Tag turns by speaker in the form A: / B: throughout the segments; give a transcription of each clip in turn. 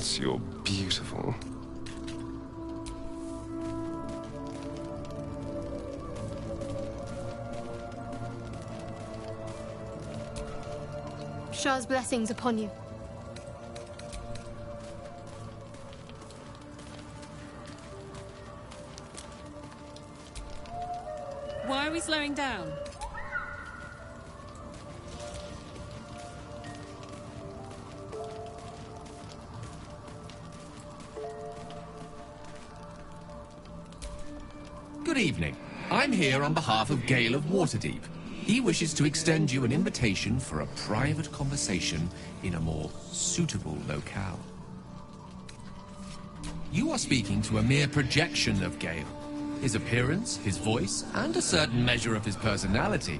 A: Yes, you're beautiful.
B: Shah's blessings upon you.
C: Why are we slowing down?
D: Good evening. I'm here on behalf of Gale of Waterdeep. He wishes to extend you an invitation for a private conversation in a more suitable locale. You are speaking to a mere projection of Gale. His appearance, his voice, and a certain measure of his personality,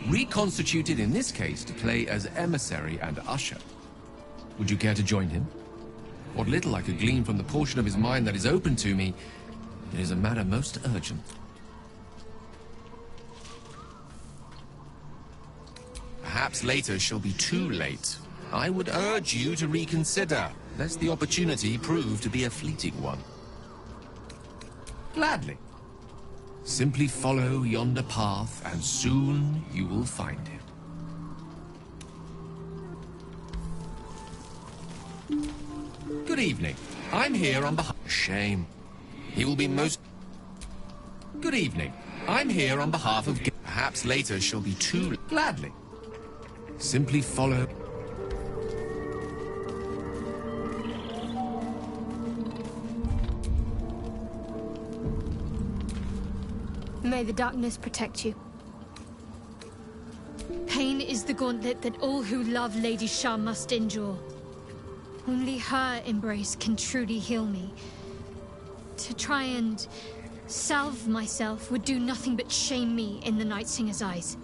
D: reconstituted in this case to play as emissary and usher. Would you care to join him? What little I could glean from the portion of his mind that is open to me, it is a matter most urgent. Perhaps later shall be too late. I would urge you to reconsider, lest the opportunity prove to be a fleeting one. Gladly. Simply follow yonder path, and soon you will find him. Good evening. I'm here on behalf... Shame. He will be most... Good evening. I'm here on behalf of... Perhaps later shall be too... Gladly. Simply follow...
B: May the darkness protect you. Pain is the gauntlet that all who love Lady Shah must endure. Only her embrace can truly heal me. To try and salve myself would do nothing but shame me in the Night Singer's eyes.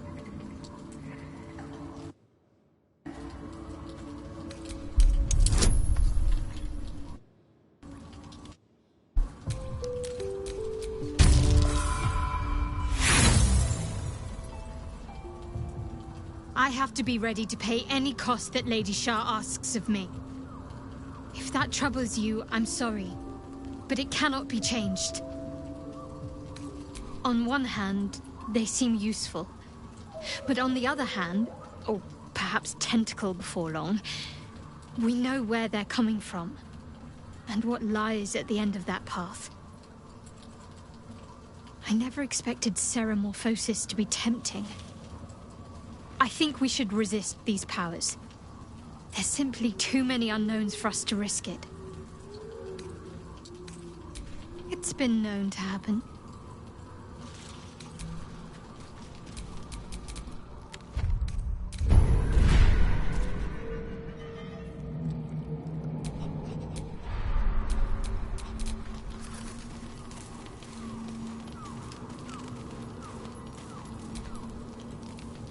B: I have to be ready to pay any cost that Lady Shah asks of me. If that troubles you, I'm sorry, but it cannot be changed. On one hand, they seem useful, but on the other hand, or perhaps tentacle before long, we know where they're coming from, and what lies at the end of that path. I never expected Ceramorphosis to be tempting. I think we should resist these powers. There's simply too many unknowns for us to risk it. It's been known to happen.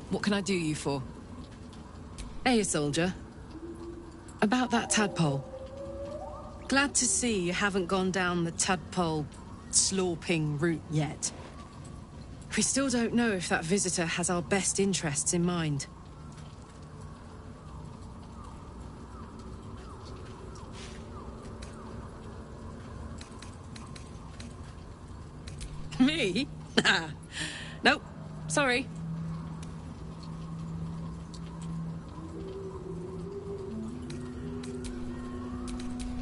C: What can I do you for? Hey, soldier. About that tadpole. Glad to see you haven't gone down the tadpole slorping route yet. We still don't know if that visitor has our best interests in mind. Me? Nah. Nope. Sorry.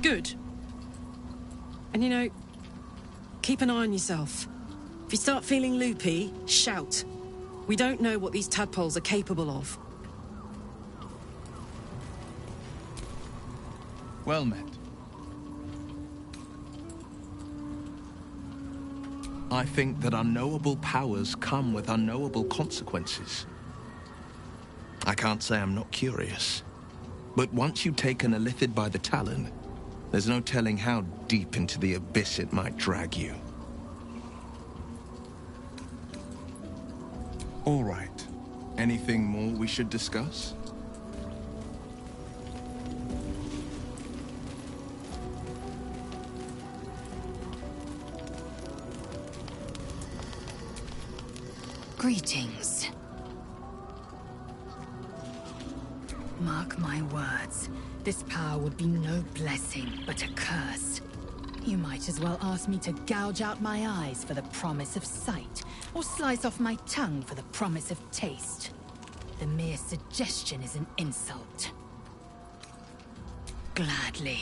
C: Good. And you know, keep an eye on yourself. If you start feeling loopy, shout. We don't know what these tadpoles are capable of.
E: Well met. I think that unknowable powers come with unknowable consequences. I can't say I'm not curious, but once you've taken a lithid by the talon, there's no telling how deep into the abyss it might drag you. All right. Anything more we should discuss?
F: Greetings.
A: Mark my words. This power would be no blessing, but a curse. You might as well ask me to gouge out my eyes for the promise of sight, or slice off my tongue for the promise of taste. The mere suggestion is an insult. Gladly.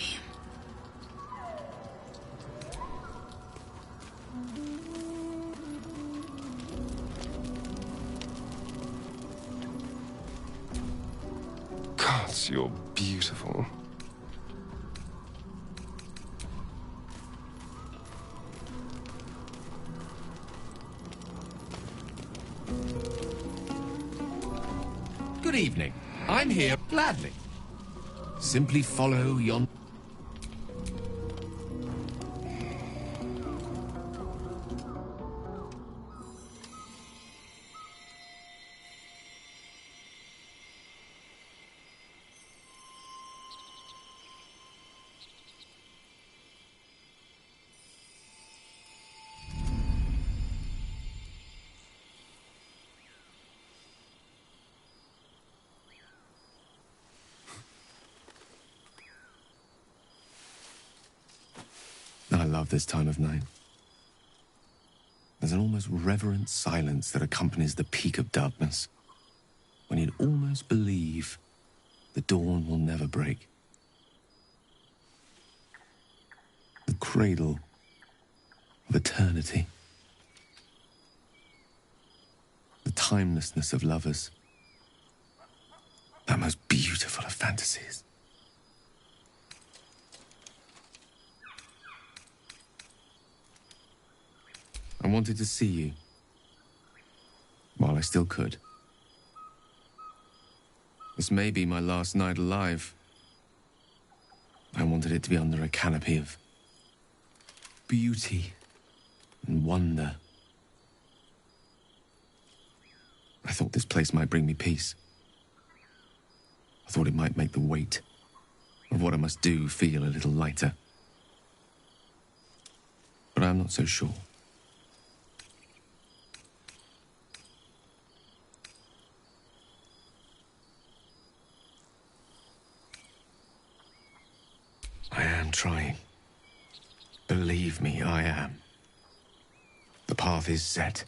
F: Gods, you're beautiful.
D: Good evening. I'm here gladly. Simply follow yon... I love this time of night. There's an almost reverent silence that accompanies the peak of darkness, when you'd almost believe the dawn will never break. The cradle of eternity. The timelessness of lovers. That most beautiful of fantasies. I wanted to see you, while I still could. This may be my last night alive. I wanted it to be under a canopy of beauty and wonder. I thought this place might bring me peace. I thought it might make the weight of what I must do feel a little lighter. But I'm not so sure. I am trying. Believe me, I am. The path is set,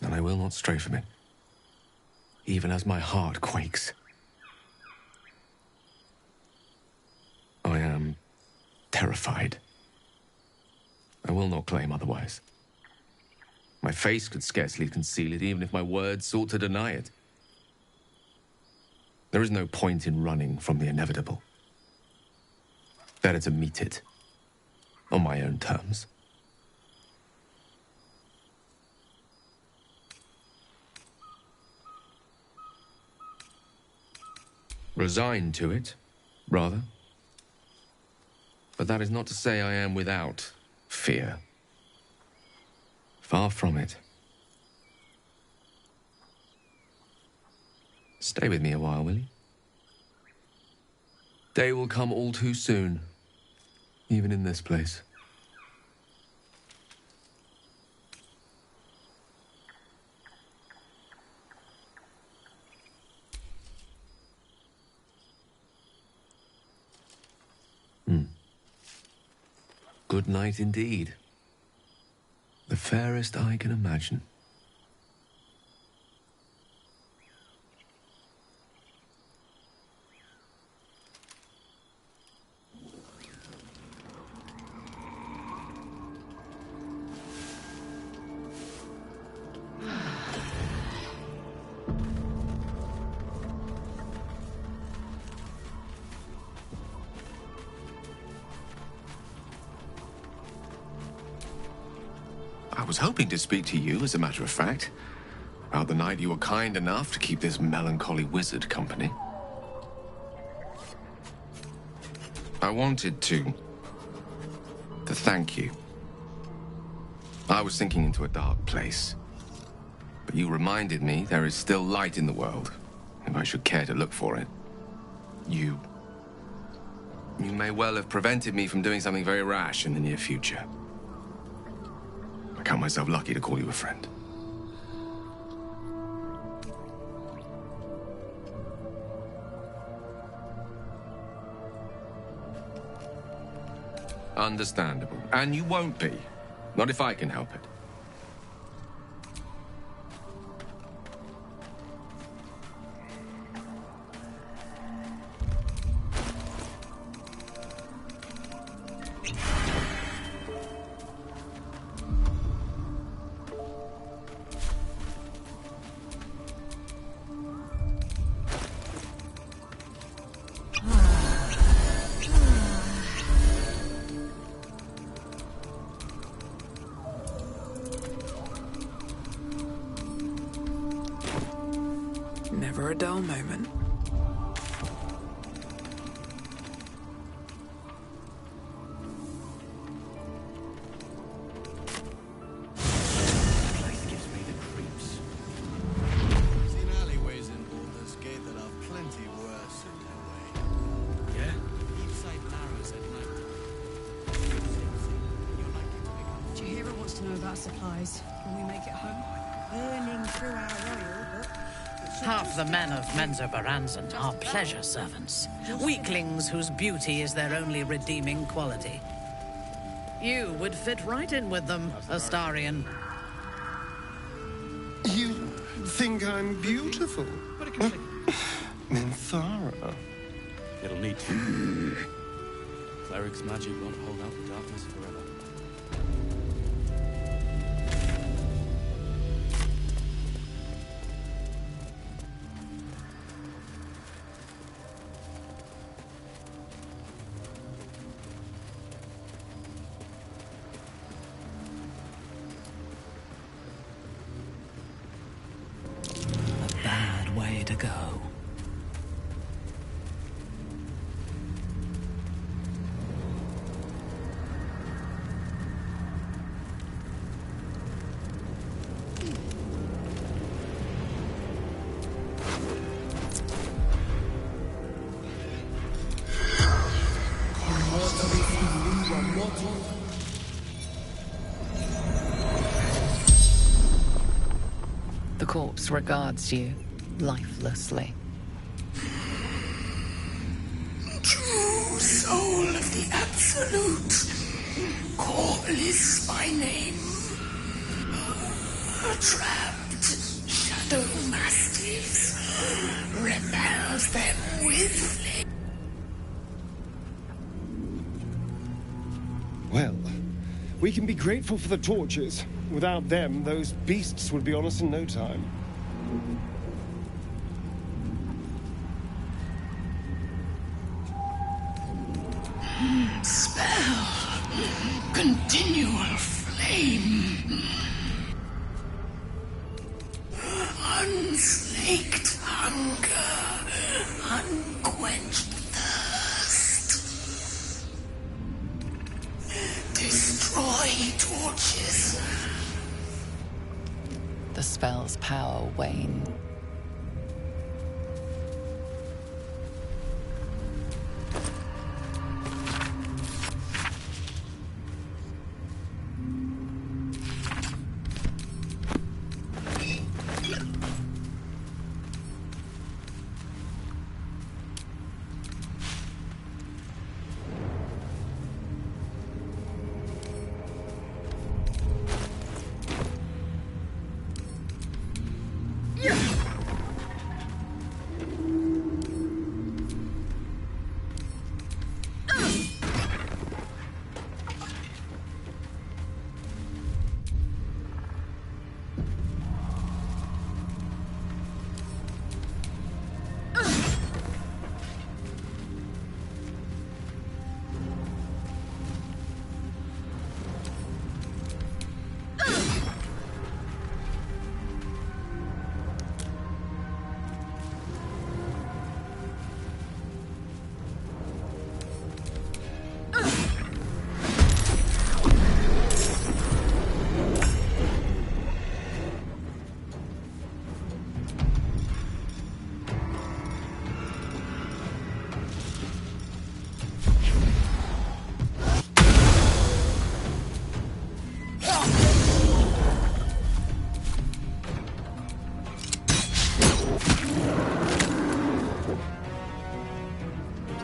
D: and I will not stray from it, even as my heart quakes. I am terrified. I will not claim otherwise. My face could scarcely conceal it, even if my words sought to deny it. There is no point in running from the inevitable. Better to meet it on my own terms. Resigned to it, rather. But that is not to say I am without fear. Far from it. Stay with me a while, will you? Day will come all too soon. Even in this place. Good night indeed. The fairest I can imagine. I was hoping to speak to you, as a matter of fact, about the night you were kind enough to keep this melancholy wizard company. I wanted to thank you. I was sinking into a dark place, but you reminded me there is still light in the world, if I should care to look for it. You may well have prevented me from doing something very rash in the near future. I count myself lucky to call you a friend. Understandable. And you won't be. Not if I can help it.
G: Never a dull moment.
H: Place gives me the creeps.
I: Seen alleyways in Baldur's Gate that are plenty worse in their way.
H: Yeah?
I: Each side narrows at night. You're likely to pick up.
J: Chihiro wants to know about supplies. Can we make it home? Burning through our oil, but...
K: Half the men of Menzo Baranzan are pleasure servants. Weaklings whose beauty is their only redeeming quality. You would fit right in with them, Astarion.
F: You think I'm beautiful? Minthara.
H: It'll need to. Cleric's magic won't hold out the darkness forever.
K: Bad way to go.
C: The corpse regards you lifelessly.
L: True soul of the Absolute, call is my name. Trapped shadow mastiffs, repels them with flame.
F: Well, we can be grateful for the torches. Without them, those beasts would be on us in no time.
L: Spell, continual flame, unslaked hunger, unquenched thirst, destroy torches.
C: The spell's power wane.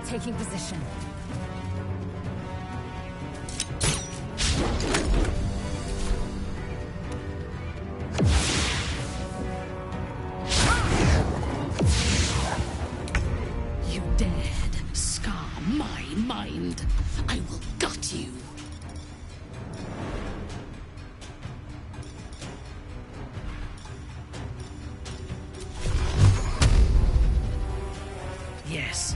A: Taking position.
L: kind. I will gut you.
K: Yes.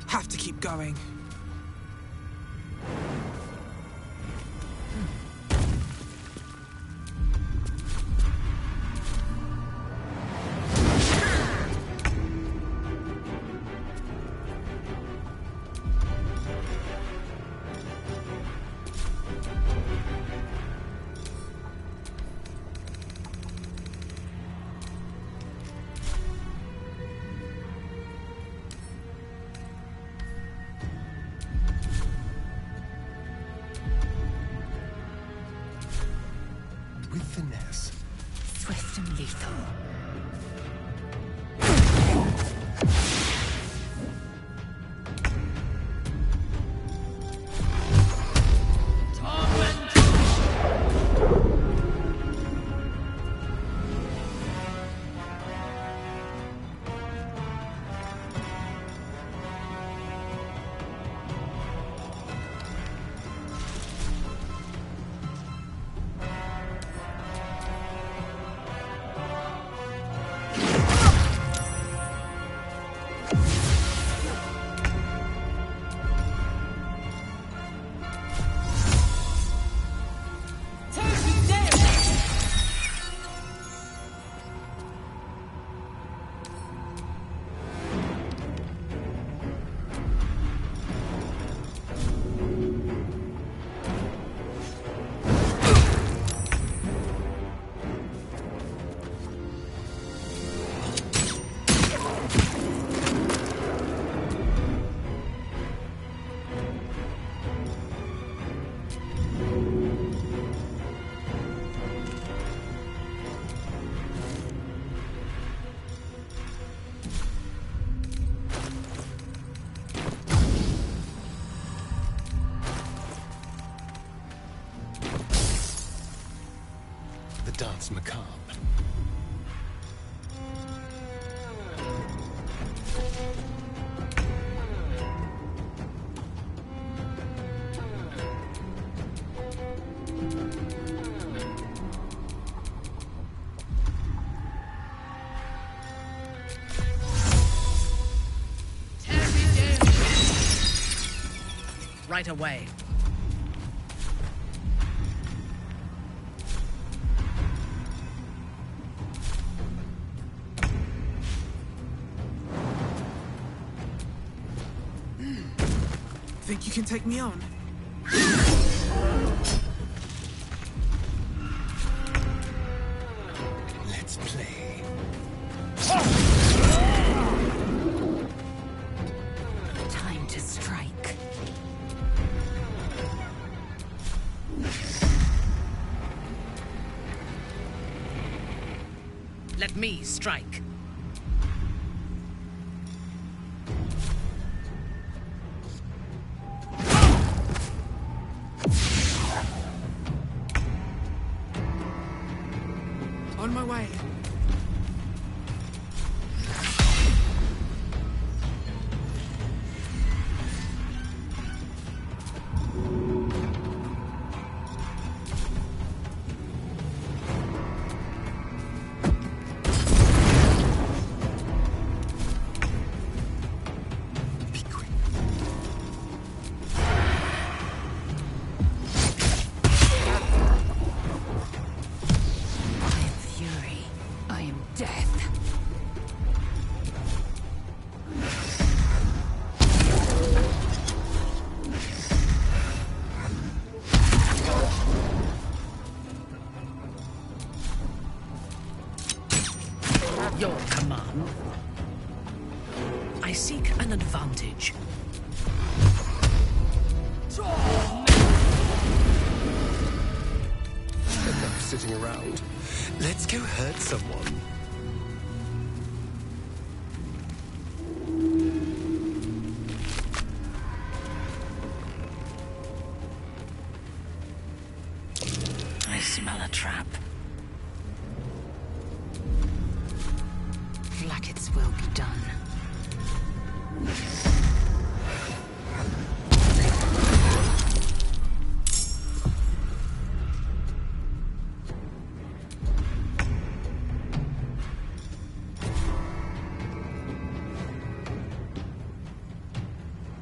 G: Have to keep going.
M: With finesse.
A: Swift and lethal.
M: The dance macabre.
K: Right away.
G: Think you can take me on?
M: Let's play.
A: Time to strike.
K: Let me strike.
G: On my way.
K: Your command. I seek an advantage.
M: Enough sitting around. Let's go hurt someone.
K: I smell a trap.
A: Flacket's will be done.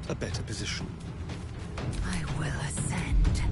M: A better position.
A: I will ascend.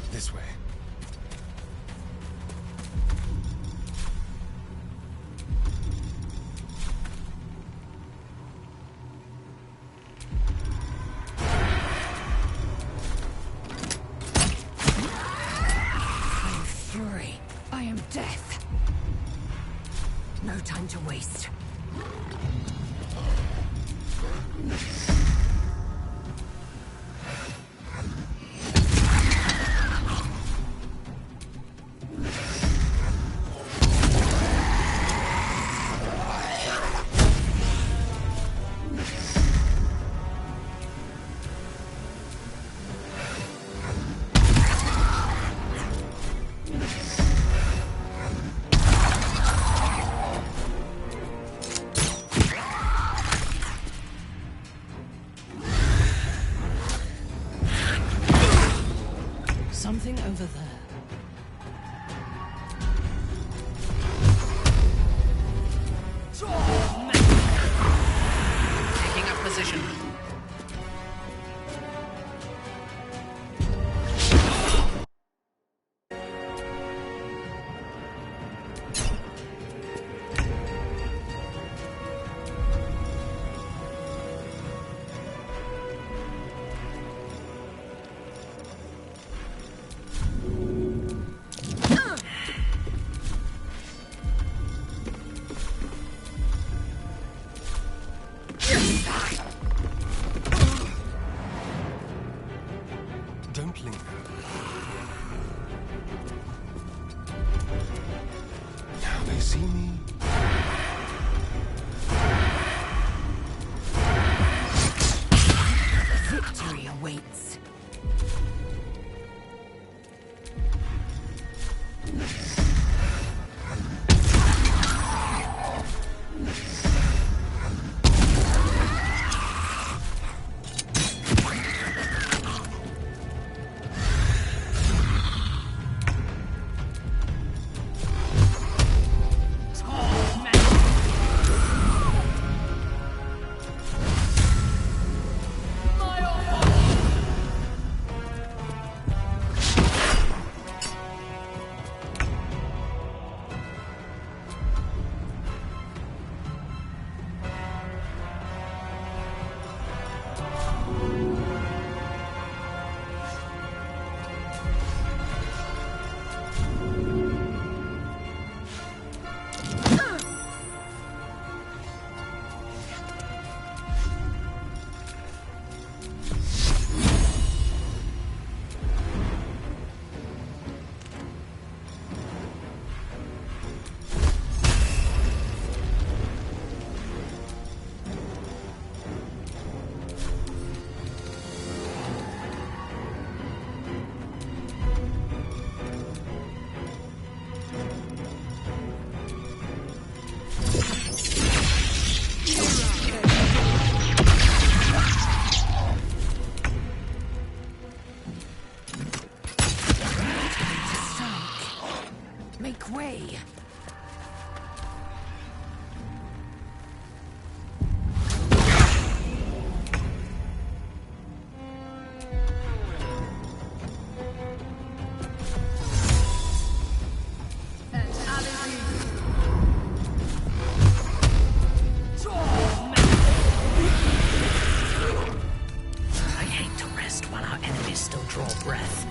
M: This way.
A: I am fury. I am death. No time to waste.
C: Something over there.
K: Taking up position.
M: Don't linger. Now they see me.
A: Victory awaits.
L: Make way!
K: I hate to rest while our enemies still draw breath.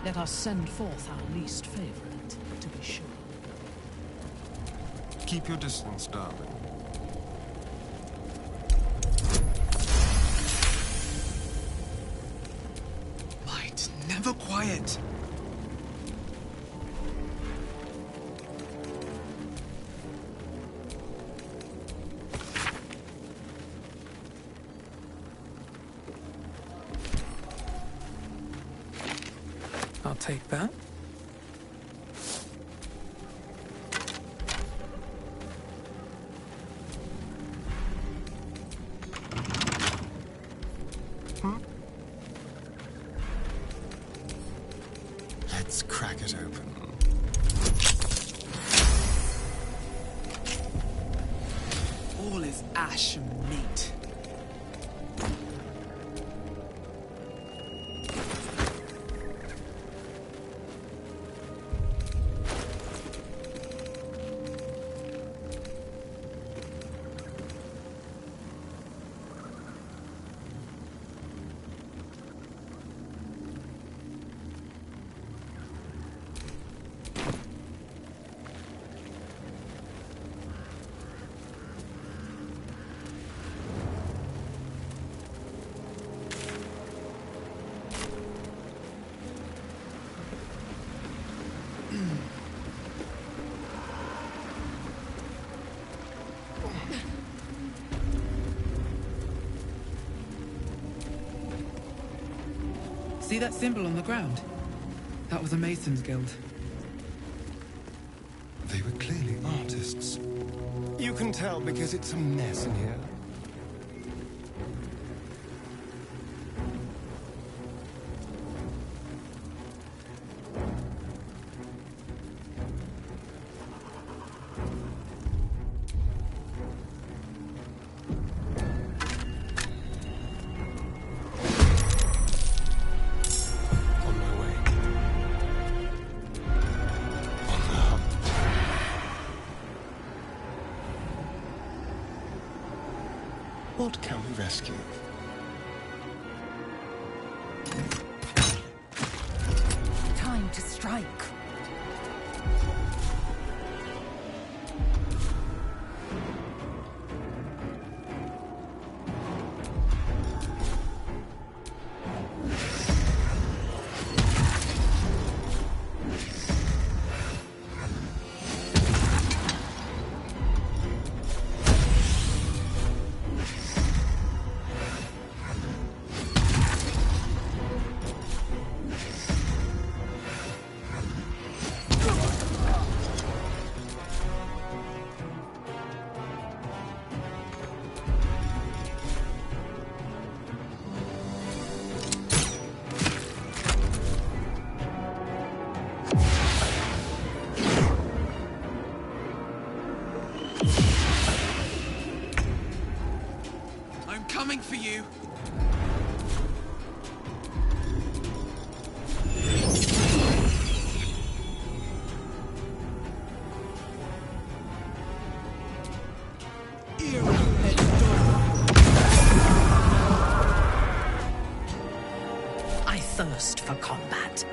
K: Let us send forth our least favorite, to be sure.
M: Keep your distance, darling.
G: Light, never quiet. I'll take that.
M: Let's crack it open.
G: All is ash and meat. See that symbol on the ground? That was a Mason's Guild.
M: They were clearly artists. You can tell because it's a mess in here. What can we rescue?
L: Time to strike.
G: Coming for you.
K: I thirst for combat.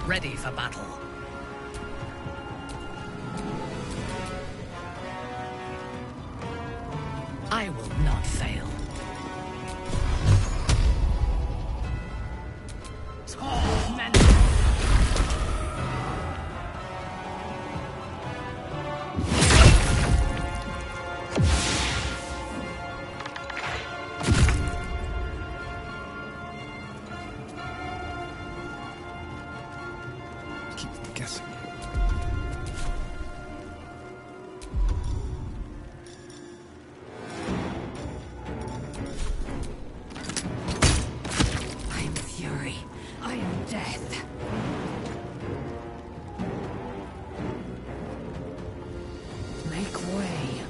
K: ready for battle. I will not fail.
F: Keep them guessing.
L: I am fury. I am death. Make way.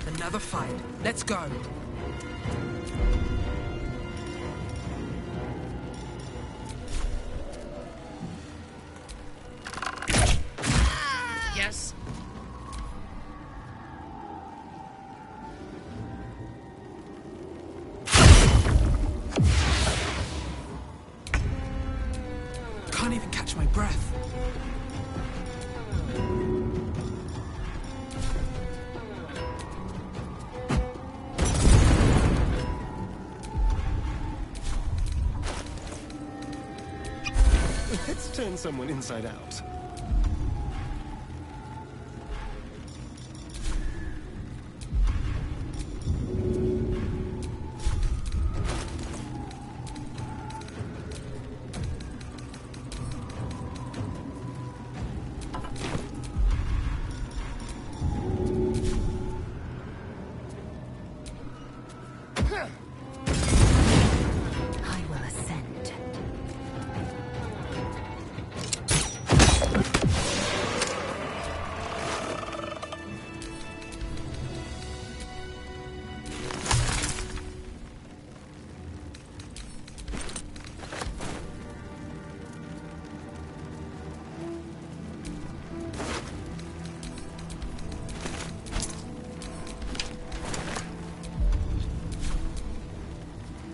N: Another fight. Let's go.
K: Yes.
N: Can't even catch my breath.
F: Let's turn someone inside out.
L: I will ascend.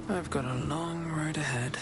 N: I've got a long road ahead.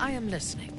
K: I am listening.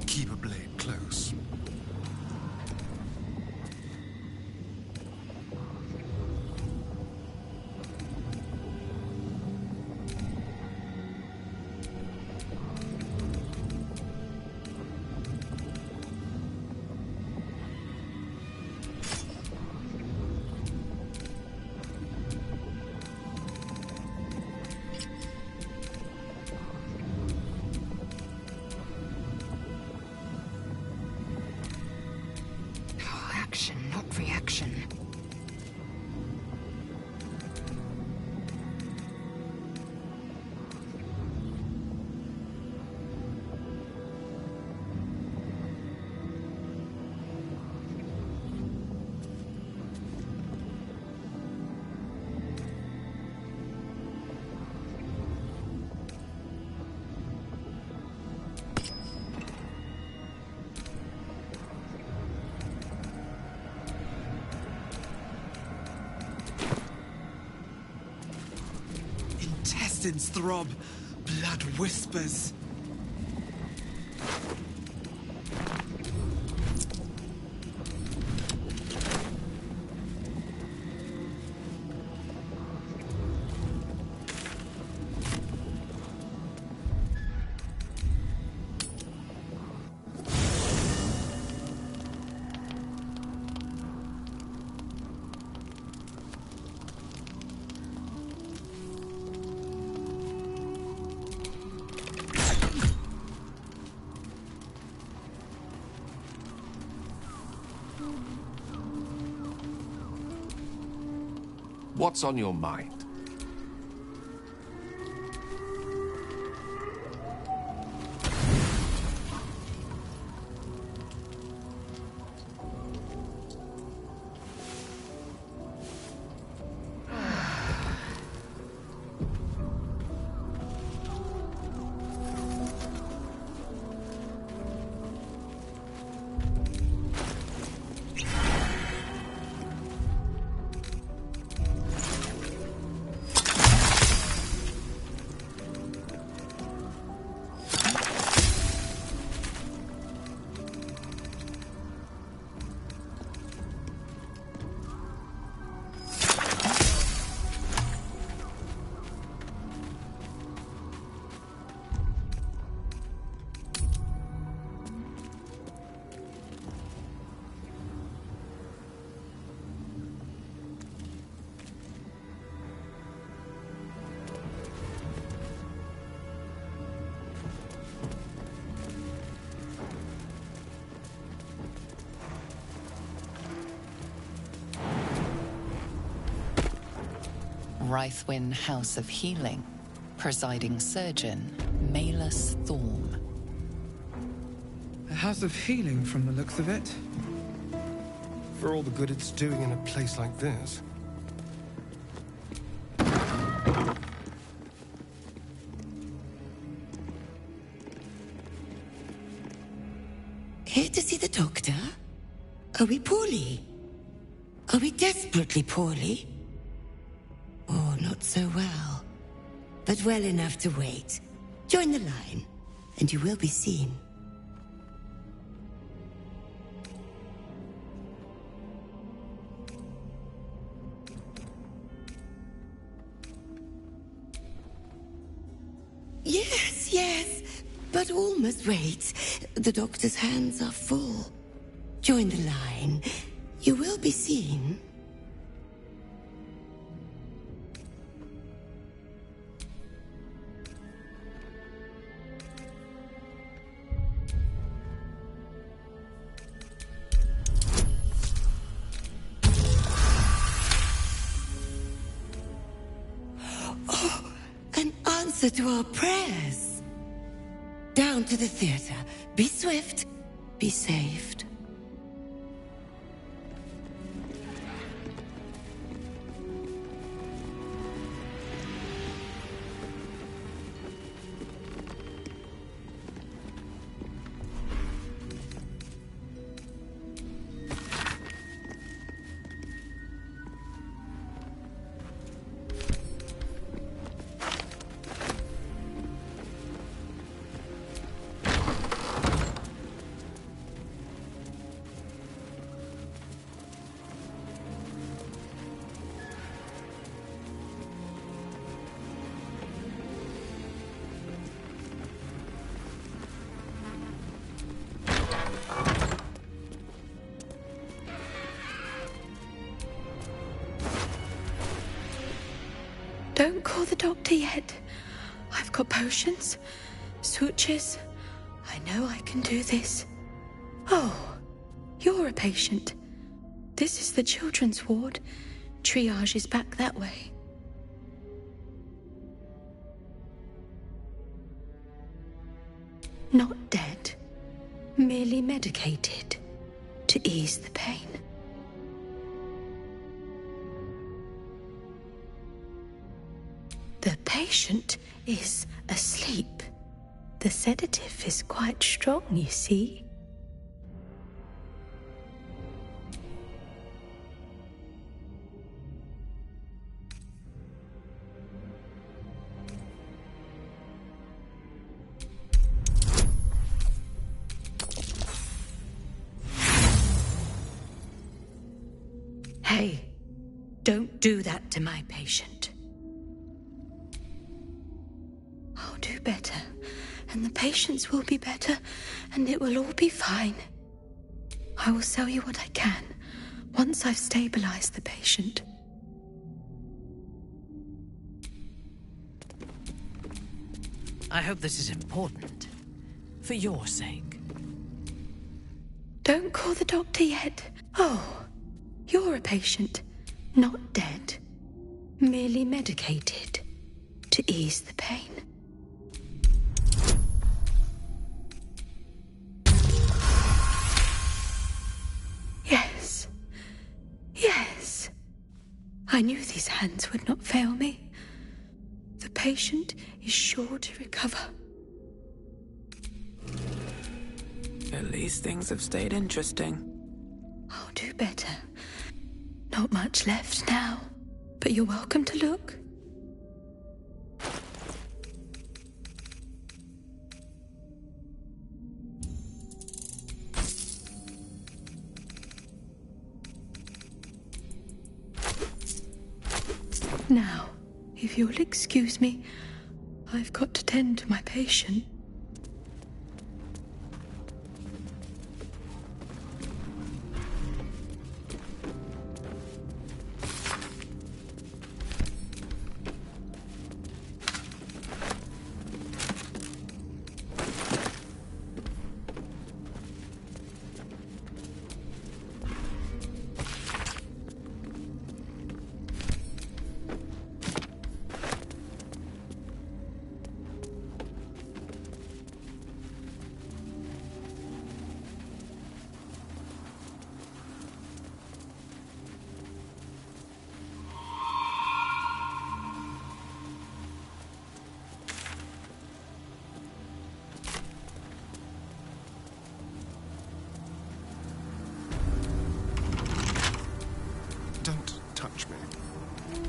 M: Keep a blade close.
A: Action, not reaction.
N: Intestines throb, blood whispers.
D: What's on your mind?
O: Rythwin House of Healing. Presiding surgeon, Malus Thorm.
G: A house of healing from the looks of it.
F: For all the good it's doing in a place like this.
P: Here to see the doctor? Are we poorly? Are we desperately poorly? Oh, not so well. But well enough to wait. Join the line, and you will be seen. Yes, yes, but all must wait. The doctor's hands are full. Join the line. You will be seen. Oh, an answer to our prayers. Down to the theater. Be swift. Be saved.
Q: Don't call the doctor yet. I've got potions, sutures. I know I can do this. Oh, you're a patient. This is the children's ward. Triage is back that way. Not dead, merely medicated to ease the pain. The patient is asleep. The sedative is quite strong, you see. Hey, don't do that to my patient. I'll do better, and the patients will be better, and it will all be fine. I will sell you what I can, once I've stabilized the patient.
K: I hope this is important. For your sake.
Q: Don't call the doctor yet. Oh, you're a patient, not dead. Merely medicated to ease the pain. Yes. Yes. I knew these hands would not fail me. The patient is sure to recover.
R: At least things have stayed interesting.
Q: I'll do better. Not much left now, but you're welcome to look. Now, if you'll excuse me, I've got to tend to my patient.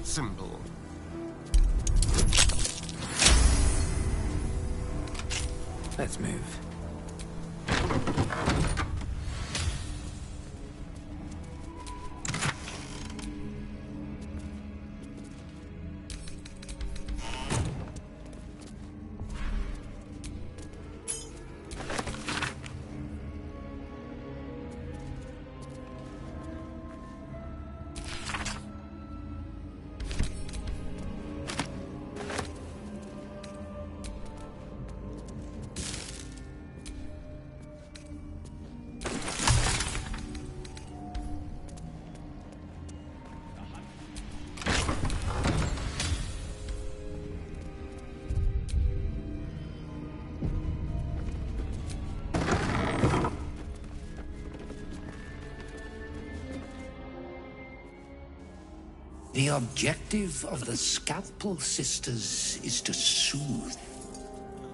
F: symbol.
R: Let's move.
S: The objective of the Scalpel Sisters is to soothe.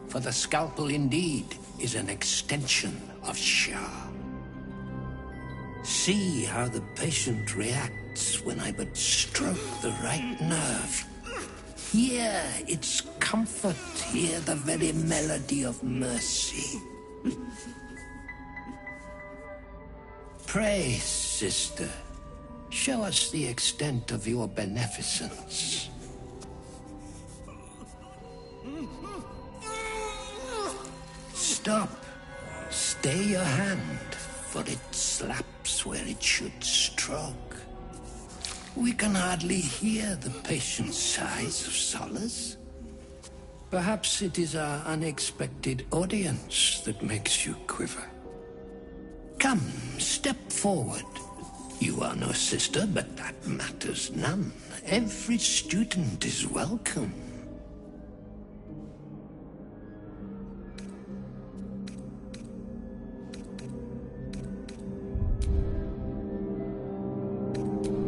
S: For the scalpel indeed is an extension of Shah. See how the patient reacts when I but stroke the right nerve. Hear its comfort, hear the very melody of mercy. Pray, sister. Show us the extent of your beneficence. Stop. Stay your hand, for it slaps where it should stroke. We can hardly hear the patient's sighs of solace. Perhaps it is our unexpected audience that makes you quiver. Come, step forward. You are no sister, but that matters none. Every student is welcome.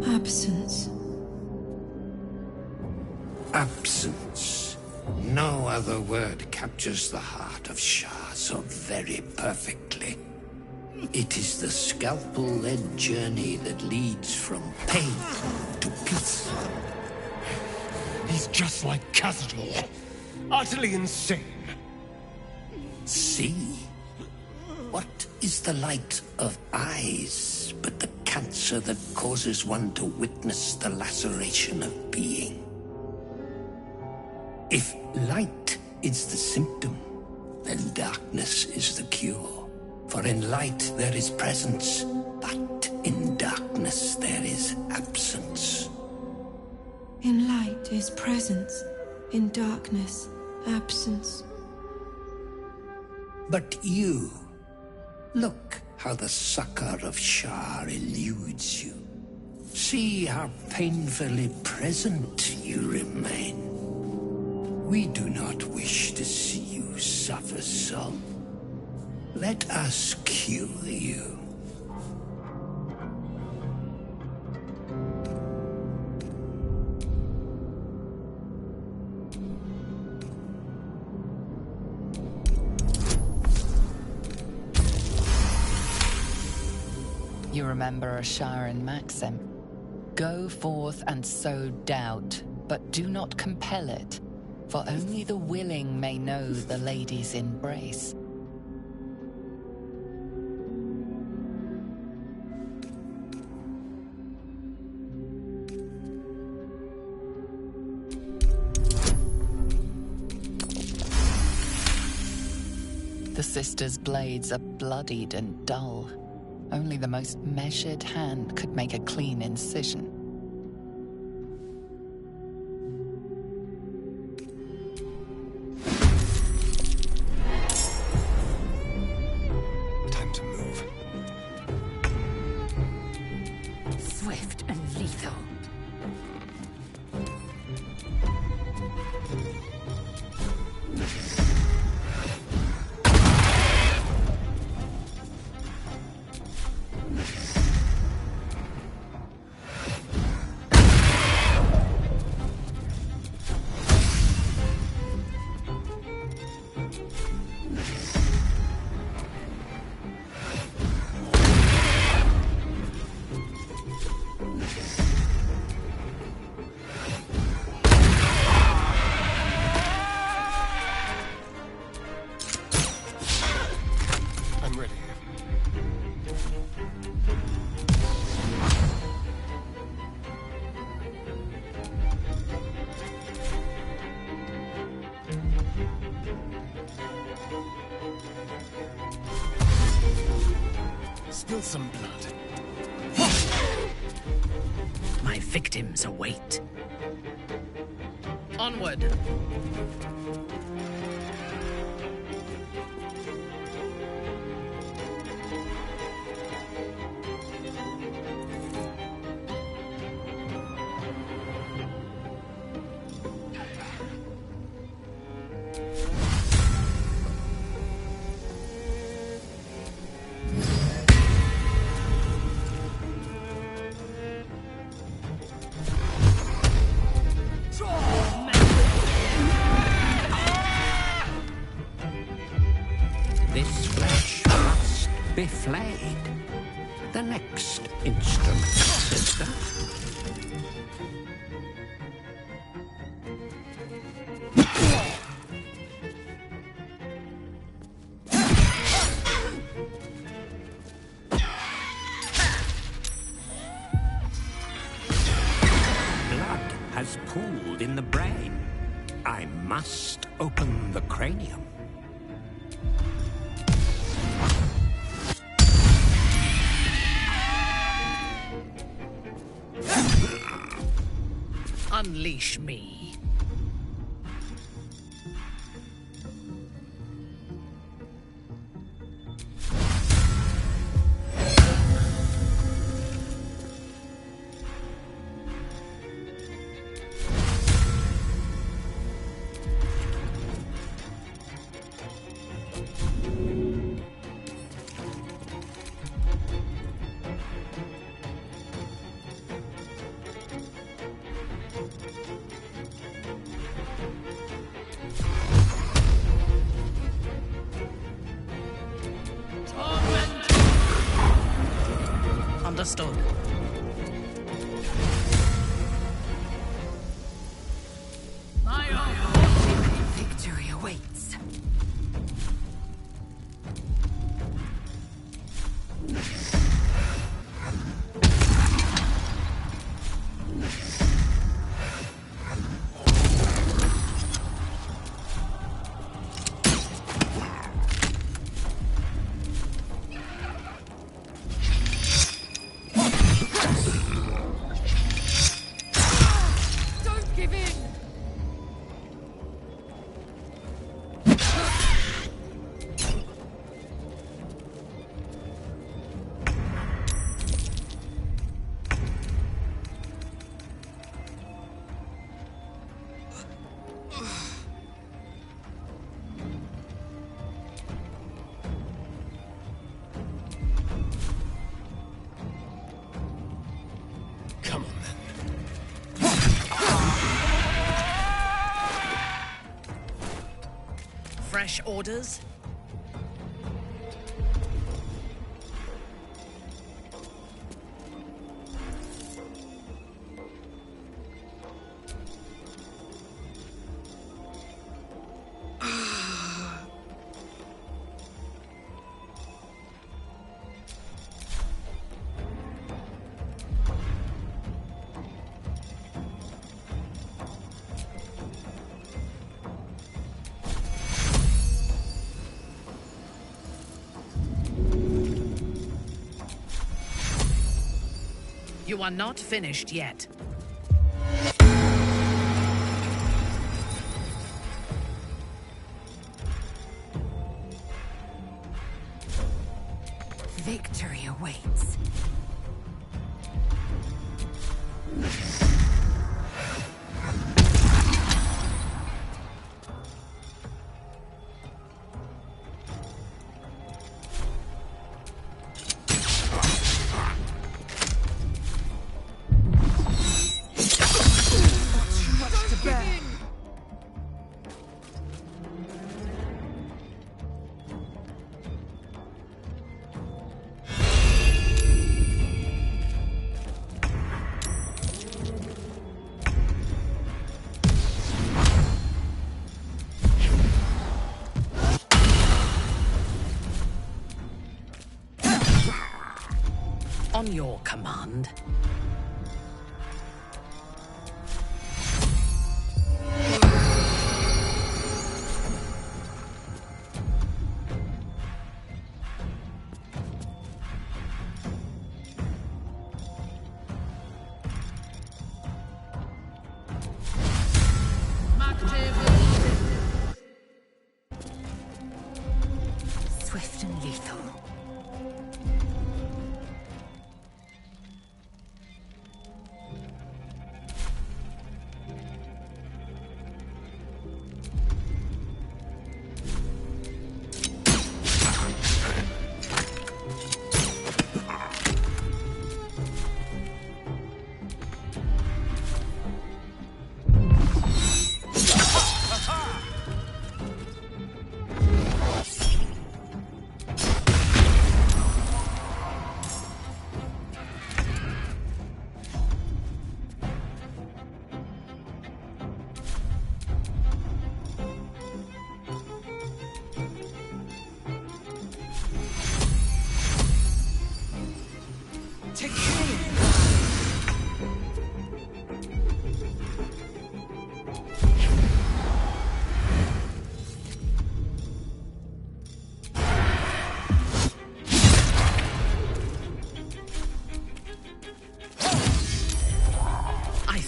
Q: Absence.
S: Absence. No other word captures the heart of Shah so very perfectly. It is the scalpel-led journey that leads from pain to peace.
F: He's just like Khazad-dûr. Utterly insane.
S: See? What is the light of eyes but the cancer that causes one to witness the laceration of being? If light is the symptom, then darkness is the cure. For in light there is presence, but in darkness there is absence.
Q: In light is presence, in darkness, absence.
S: But you, look how the succor of Shah eludes you. See how painfully present you remain. We do not wish to see you suffer so. Let us cure you.
O: You remember Asharan maxim. Go forth and sow doubt, but do not compel it, for only the willing may know the lady's embrace. The sisters' blades are bloodied and dull. Only the most measured hand could make a clean incision.
F: Time to move.
L: Swift and lethal.
M: Spill some blood.
K: My victims await. Onward.
S: This flesh must be flayed. The next instrument, sister. Blood has pooled in the brain. I must open the cranium.
K: Unleash me. Understood.
L: Victory awaits. Don't give in!
M: Come on, then.
K: Fresh orders? You are not finished yet.
L: Victory awaits.
K: On your command.
L: Swift and lethal.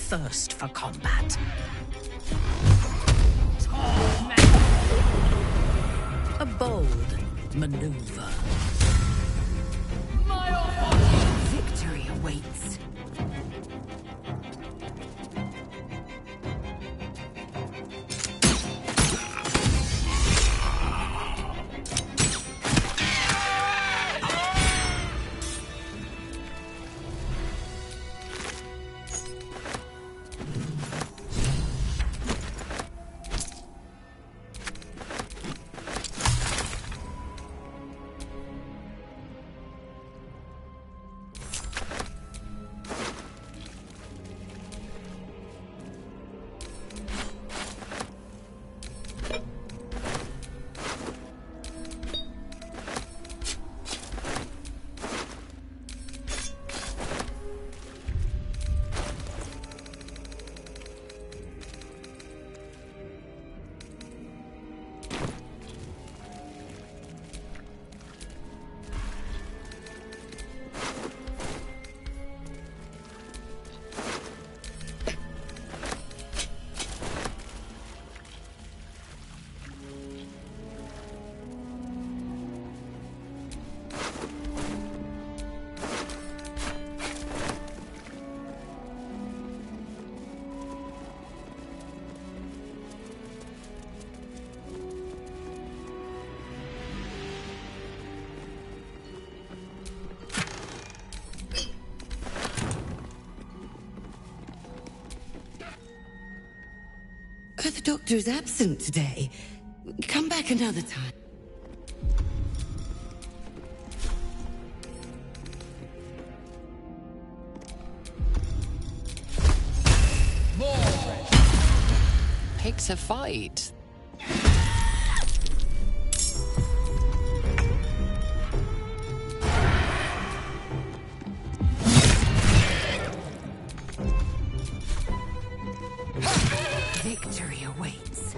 K: Thirst for combat. A bold maneuver.
L: Victory awaits.
P: The doctor is absent today. Come back another time.
O: Pick a fight.
L: Victory awaits.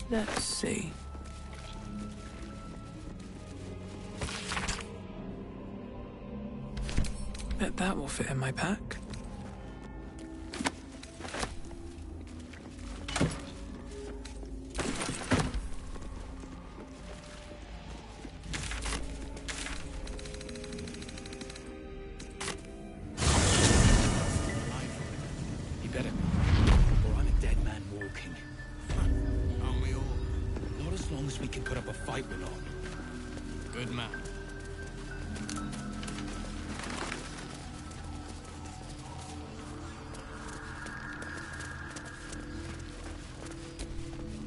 R: Let's see. Bet that will fit in my pack.
H: He better, or I'm a dead man walking.
I: Aren't we all?
H: Not as long as we can put up a fight with on.
I: Good man.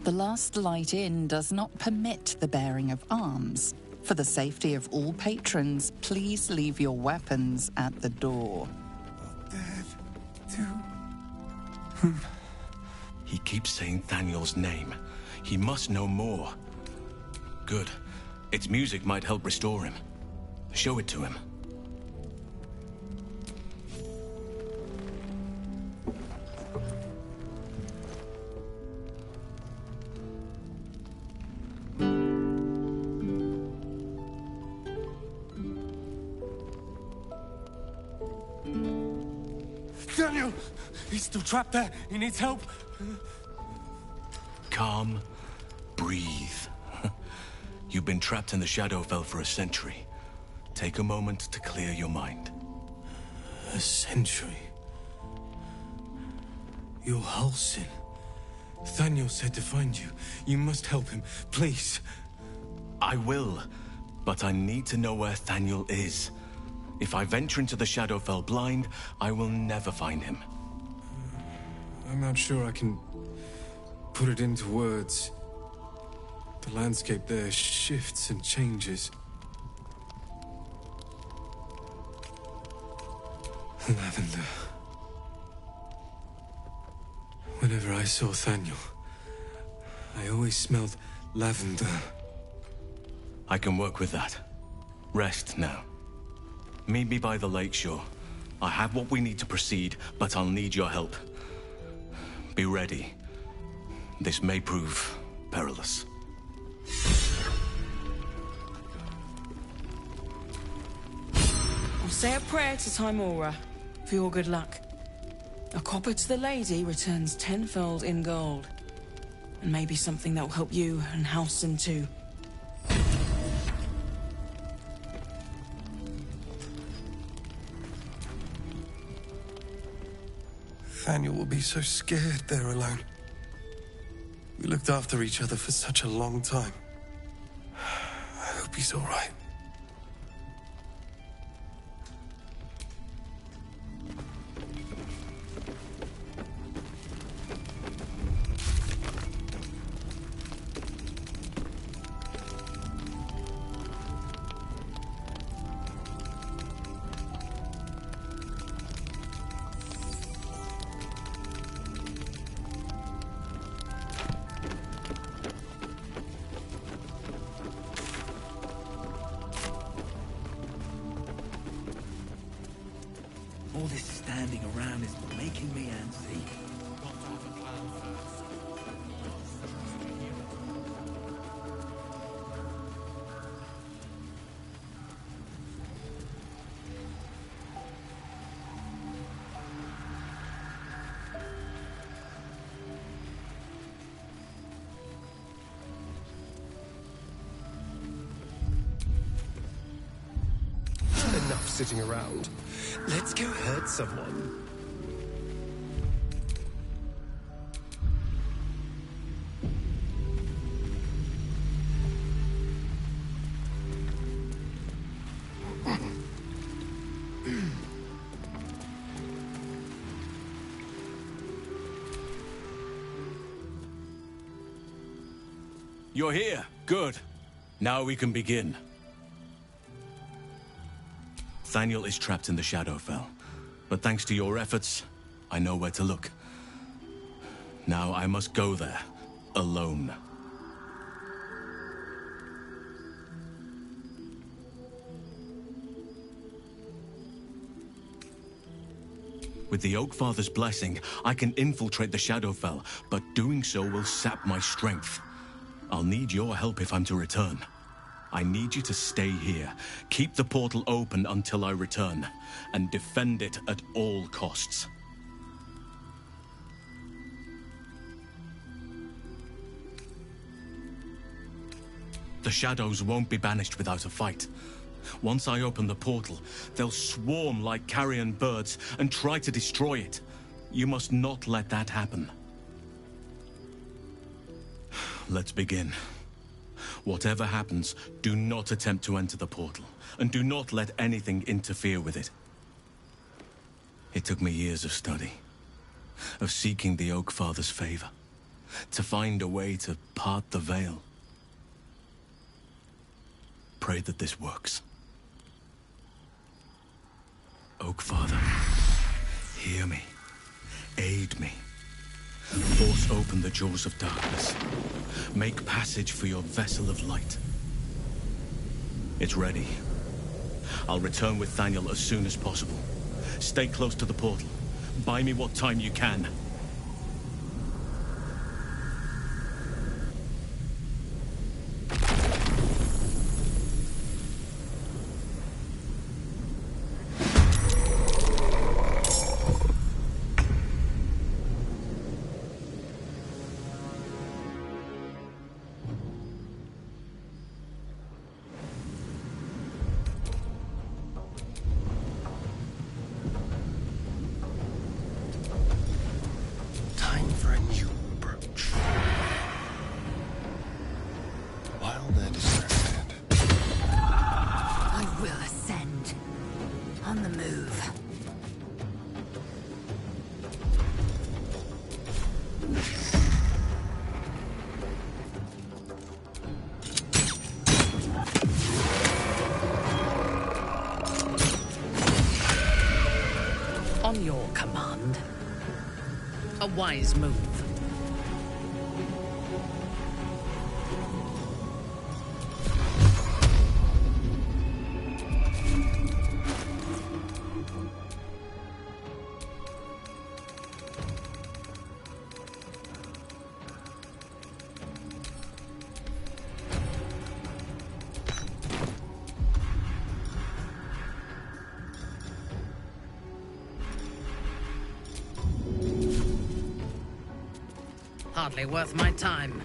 O: The Last Light Inn does not permit the bearing of arms. For the safety of all patrons, please leave your weapons at the door.
E: He keeps saying Thaniel's name. He must know more. Good. Its music might help restore him. Show it to him.
M: Daniel! He's still trapped there. He needs help.
H: Calm. Breathe. You've been trapped in the Shadowfell for a century. Take a moment to clear your mind.
I: A century? You're Halsin. Daniel said to find you. You must help him, please.
H: I will, but I need to know where Thaniel is. If I venture into the Shadowfell blind, I will never find him.
M: I'm not sure I can put it into words. The landscape there shifts and changes. Lavender. Whenever I saw Thaniel, I always smelled lavender.
H: I can work with that. Rest now. Meet me by the lakeshore. I have what we need to proceed, but I'll need your help. Be ready. This may prove perilous.
J: I'll say a prayer to Timora for your good luck. A copper to the lady returns tenfold in gold. And maybe something that will help you and Halsin too.
M: Thaniel will be so scared there alone. We looked after each other for such a long time. I hope he's all right.
N: All this standing around is making me antsy.
F: Enough sitting around. Let's go hurt someone.
H: You're here. Good. Now we can begin. Thaniel is trapped in the Shadowfell, but thanks to your efforts, I know where to look. Now I must go there, alone. With the Oakfather's blessing, I can infiltrate the Shadowfell, but doing so will sap my strength. I'll need your help if I'm to return. I need you to stay here, keep the portal open until I return, and defend it at all costs. The shadows won't be banished without a fight. Once I open the portal, they'll swarm like carrion birds and try to destroy it. You must not let that happen. Let's begin. Whatever happens, do not attempt to enter the portal, and do not let anything interfere with it. It took me years of study, of seeking the Oakfather's favor, to find a way to part the veil. Pray that this works. Oakfather, hear me, aid me. Force open the jaws of darkness. Make passage for your vessel of light. It's ready. I'll return with Thaniel as soon as possible. Stay close to the portal. Buy me what time you can.
K: in your command. A wise move. Hardly worth my time.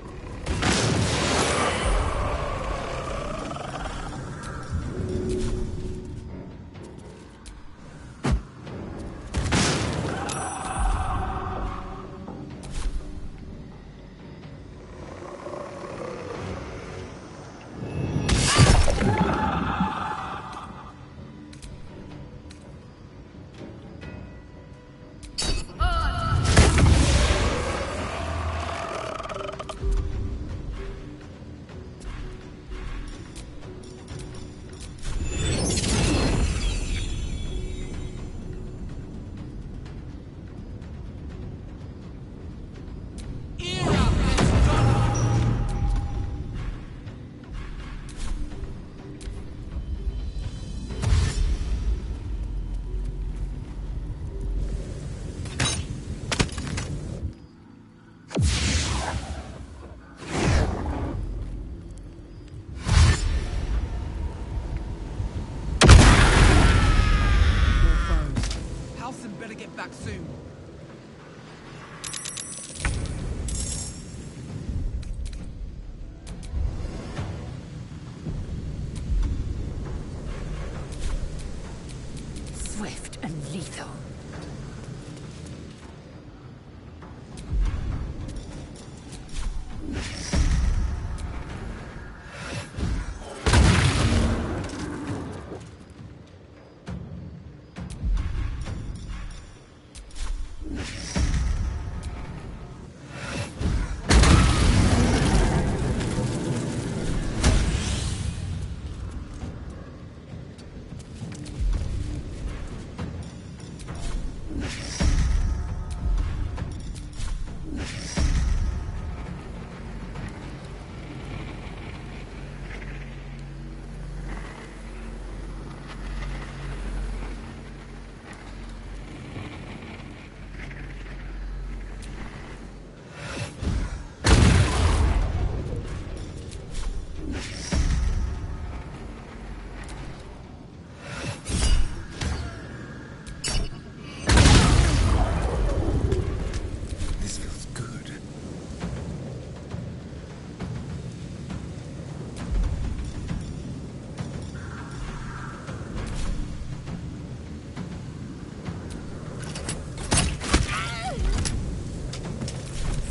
G: Back soon.
L: Swift and lethal.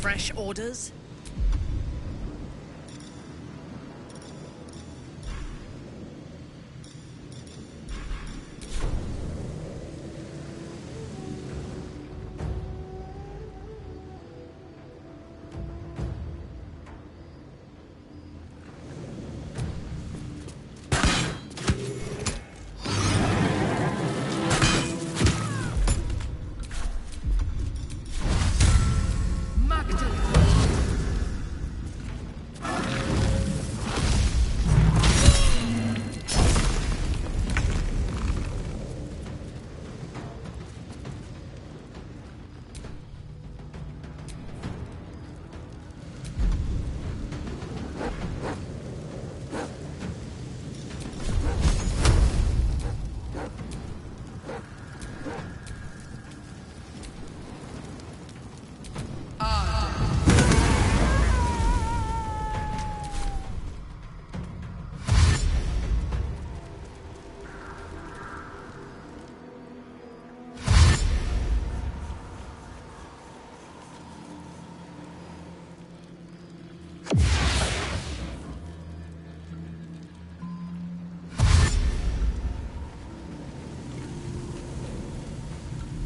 K: Fresh orders?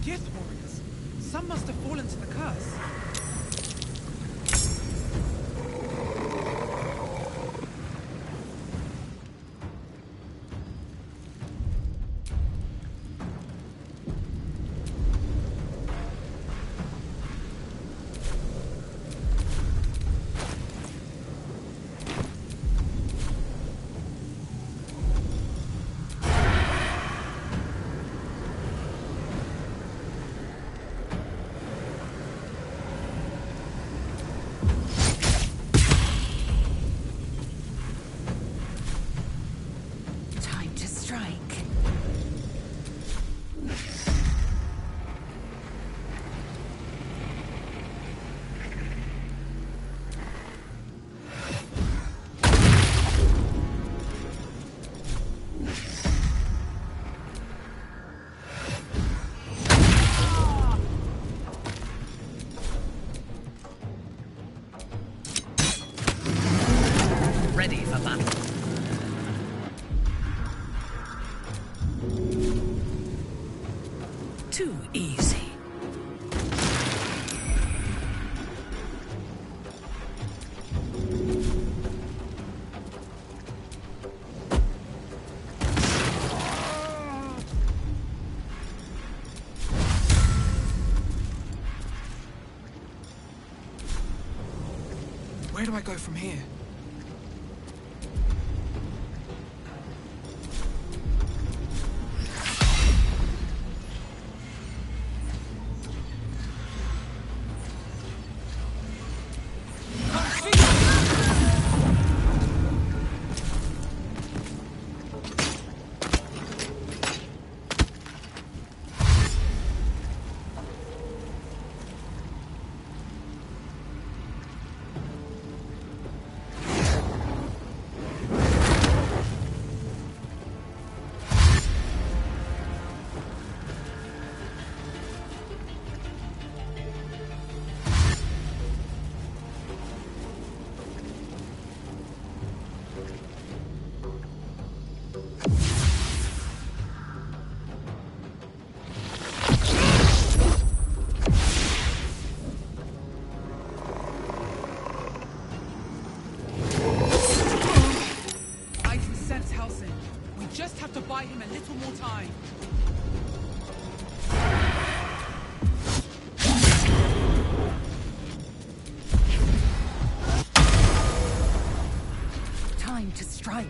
G: Gift warriors. Some must have fallen to the curse. Where do I go from here? Buy him a little more time.
L: Time to strike.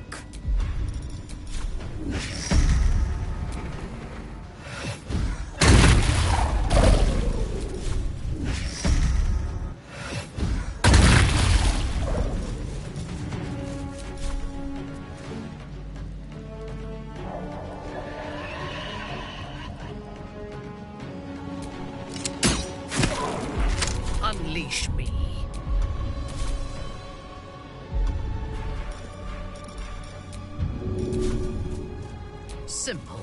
K: Unleash me. Simple.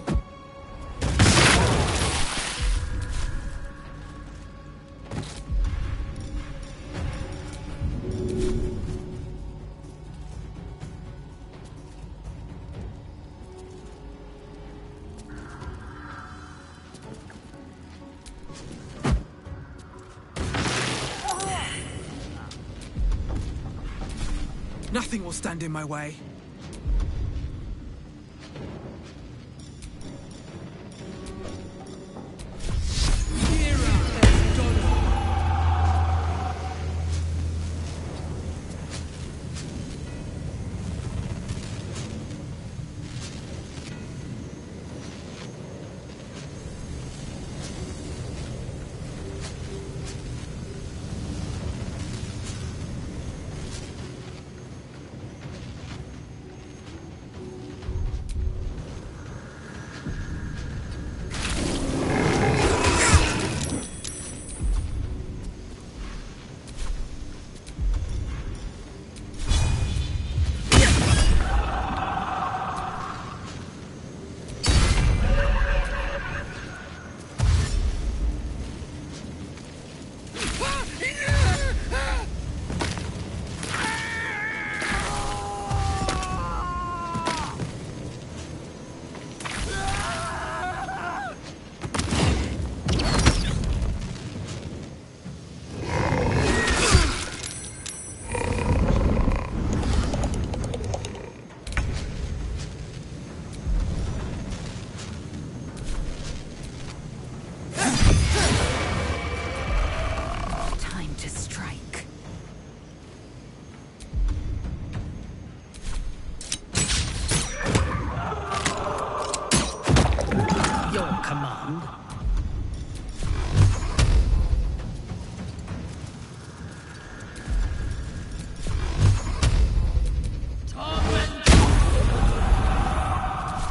G: Nothing will stand in my way.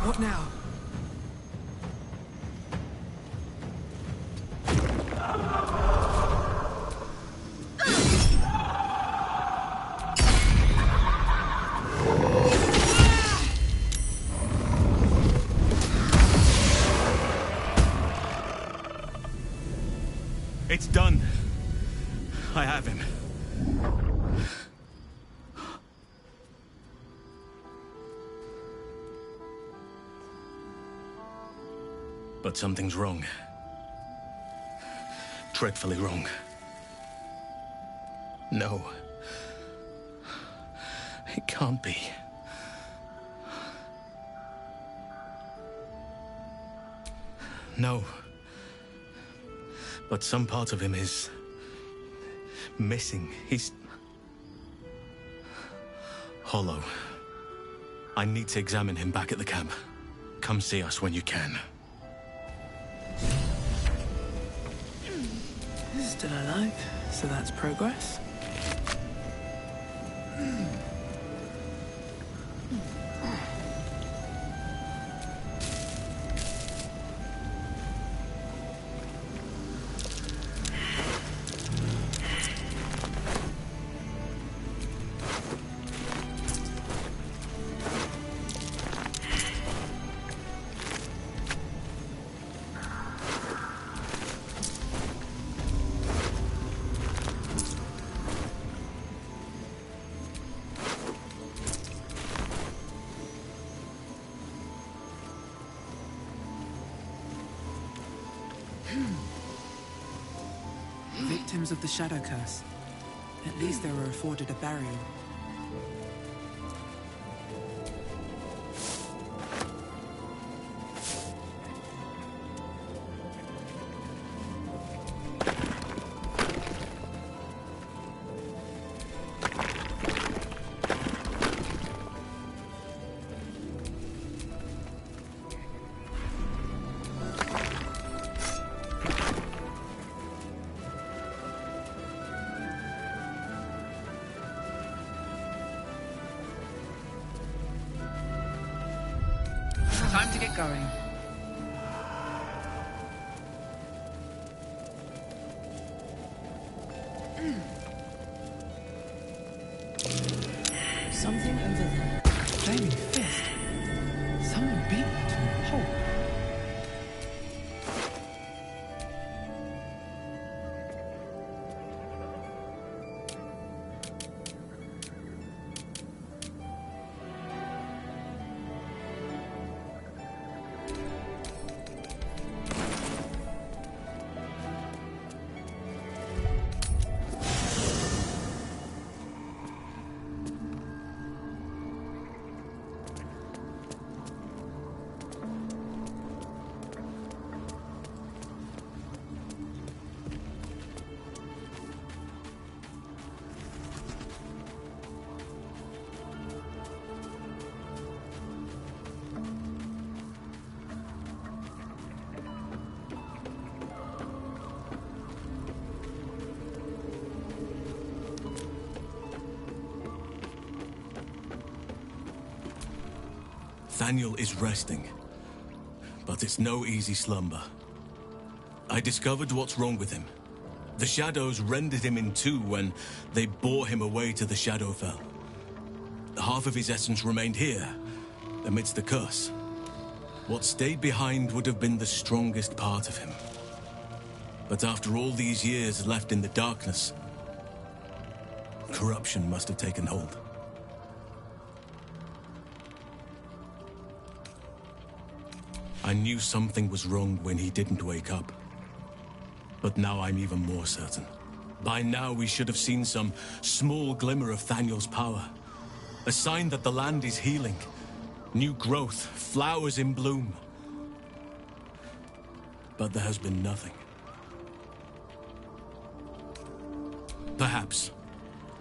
G: What now?
H: It's done. I have him. But something's wrong. Dreadfully wrong. No. It can't be. No. But some part of him is missing. hollow. I need to examine him back at the camp. Come see us when you can.
R: Still alive, so that's progress.
G: Victims of the Shadow Curse. At least they were afforded a burial. Time to get going.
J: Something over there.
G: Flaming fist. Someone beat me to a pulp.
H: Thaniel is resting, but it's no easy slumber. I discovered what's wrong with him. The shadows rendered him in two when they bore him away to the Shadowfell. Half of his essence remained here, amidst the curse. What stayed behind would have been the strongest part of him. But after all these years left in the darkness, corruption must have taken hold. I knew something was wrong when he didn't wake up. But now I'm even more certain. By now we should have seen some small glimmer of Thaniel's power. A sign that the land is healing. New growth, flowers in bloom. But there has been nothing. Perhaps,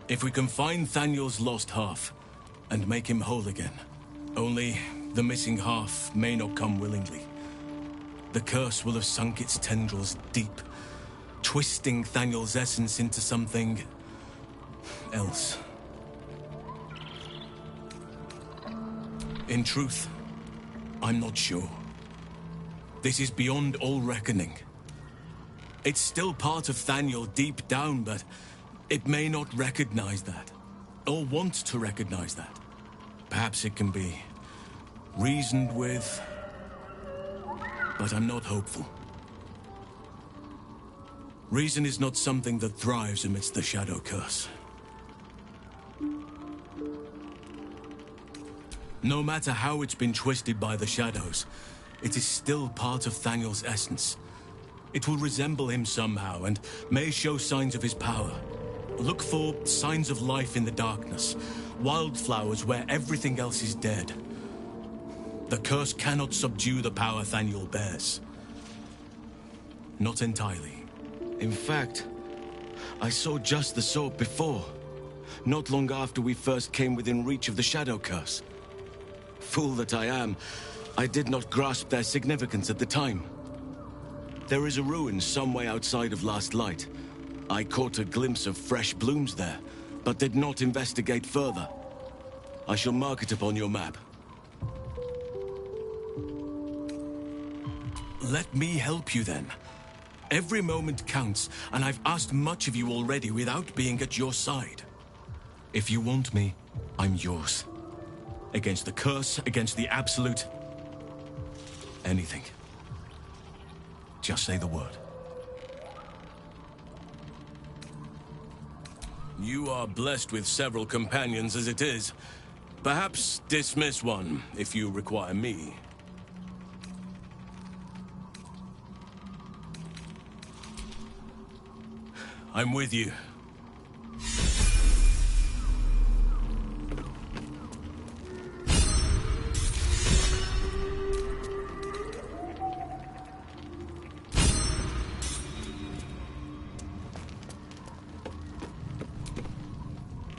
H: if we can find Thaniel's lost half and make him whole again. Only the missing half may not come willingly. The curse will have sunk its tendrils deep, twisting Thaniel's essence into something else. In truth, I'm not sure. This is beyond all reckoning. It's still part of Thaniel deep down, but it may not recognize that, or want to recognize that. Perhaps it can be reasoned with, but I'm not hopeful. Reason is not something that thrives amidst the Shadow Curse. No matter how it's been twisted by the Shadows, it is still part of Thaniel's essence. It will resemble him somehow and may show signs of his power. Look for signs of life in the darkness, wildflowers where everything else is dead. The curse cannot subdue the power Thaniel bears. Not entirely.
T: In fact, I saw just the sort before.
H: not long after we first came within reach of the Shadow Curse. Fool that I am, I did not grasp their significance at the time. There is a ruin some way outside of Last Light. I caught a glimpse of fresh blooms there, but did not investigate further. I shall mark it upon your map. Let me help you then. Every moment counts, and I've asked much of you already without being at your side. If you want me, I'm yours. Against the curse, against the absolute... anything. Just say the word. You are blessed with several companions as it is. Perhaps dismiss one, if you require me. I'm with you.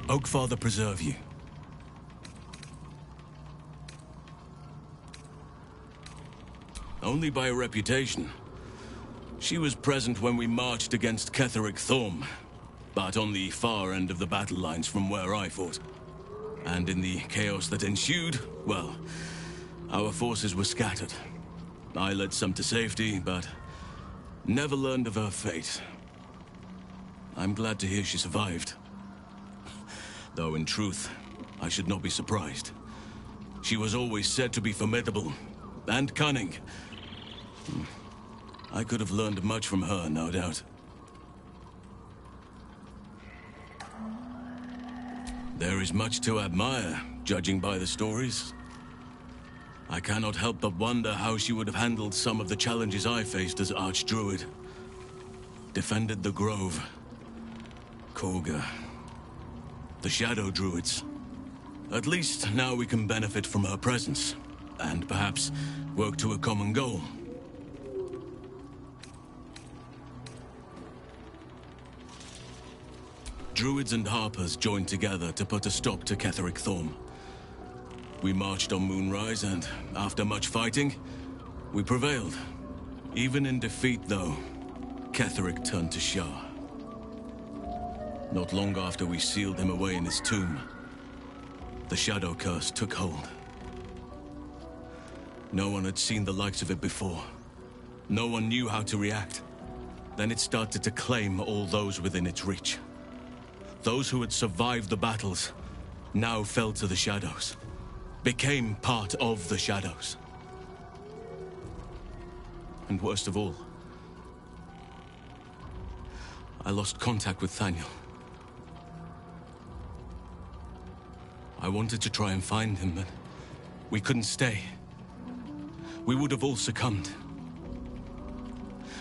H: Oakfather preserve you. Only by reputation. She was present when we marched against Ketheric Thorm, but on the far end of the battle lines from where I fought. And in the chaos that ensued, well, our forces were scattered. I led some to safety, but never learned of her fate. I'm glad to hear she survived. Though in truth, I should not be surprised. She was always said to be formidable and cunning. I could have learned much from her, no doubt. There is much to admire, judging by the stories. I cannot help but wonder how she would have handled some of the challenges I faced as Archdruid. Defended the Grove, Korga, the Shadow Druids. At least now we can benefit from her presence, and perhaps work to a common goal. Druids and Harpers joined together to put a stop to Ketheric Thorm. We marched on Moonrise, and after much fighting, we prevailed. Even in defeat, though, Ketheric turned to Shah. Not long after we sealed him away in his tomb, the Shadow Curse took hold. No one had seen the likes of it before. No one knew how to react. Then it started to claim all those within its reach. Those who had survived the battles now fell to the shadows, became part of the shadows. And worst of all, I lost contact with Thaniel. I wanted to try and find him, but we couldn't stay. We would have all succumbed.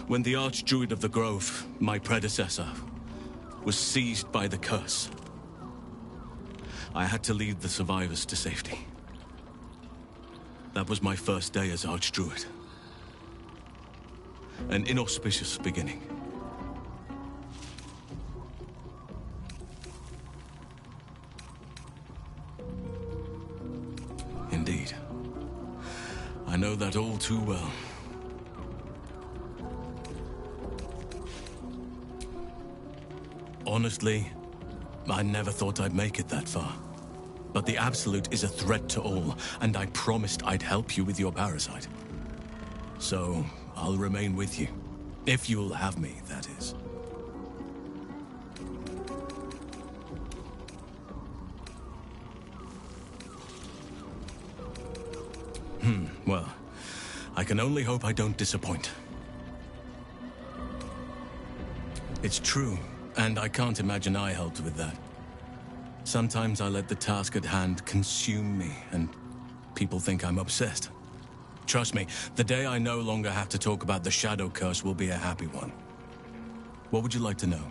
H: When the Archdruid of the Grove, my predecessor, was seized by the curse, I had to lead the survivors to safety. That was my first day as Archdruid. An inauspicious beginning. Indeed. I know that all too well. Honestly, I never thought I'd make it that far. But the Absolute is a threat to all, and I promised I'd help you with your parasite. So, I'll remain with you. If you'll have me, that is. Well, I can only hope I don't disappoint. It's true, and I can't imagine I helped with that. Sometimes I let the task at hand consume me, and people think I'm obsessed. Trust me, the day I no longer have to talk about the Shadow Curse will be a happy one. What would you like to know?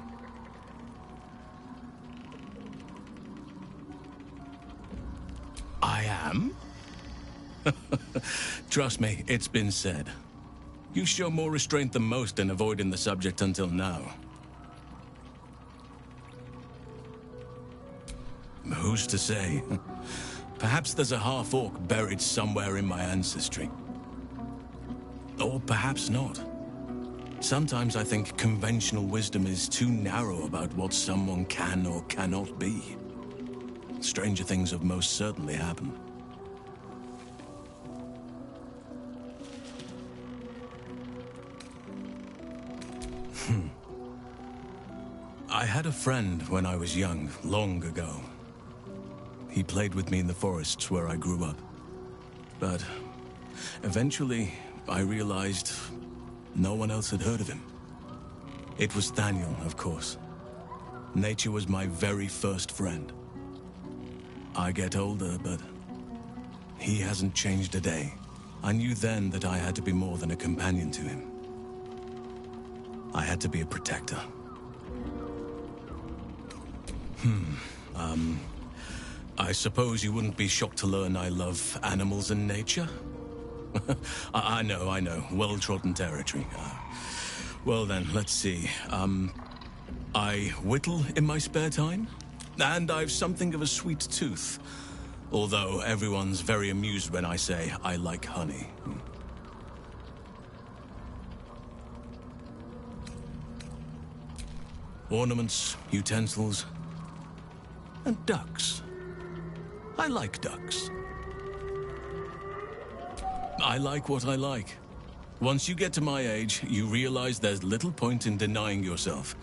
H: I am? Trust me, it's been said. You show more restraint than most in avoiding the subject until now. Who's to say? Perhaps there's a half-orc buried somewhere in my ancestry. Or perhaps not. Sometimes I think conventional wisdom is too narrow about what someone can or cannot be. Stranger things have most certainly happened. I had a friend when I was young, long ago. He played with me in the forests where I grew up. But eventually, I realized no one else had heard of him. It was Thaniel, of course. Nature was my very first friend. I get older, but he hasn't changed a day. I knew then that I had to be more than a companion to him. I had to be a protector. I suppose you wouldn't be shocked to learn I love animals and nature? I know. Well-trodden territory. Well then, let's see. I whittle in my spare time, and I've something of a sweet tooth. Although everyone's very amused when I say I like honey. Ornaments, utensils, and ducks. I like ducks. I like what I like. Once you get to my age, you realize there's little point in denying yourself,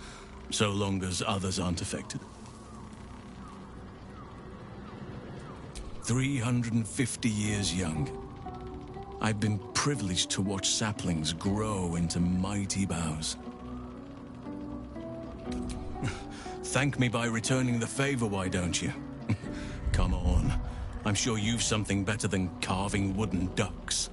H: so long as others aren't affected. 350 years young. I've been privileged to watch saplings grow into mighty boughs. Thank me by returning the favor, why don't you? Come on. I'm sure you've something better than carving wooden ducks.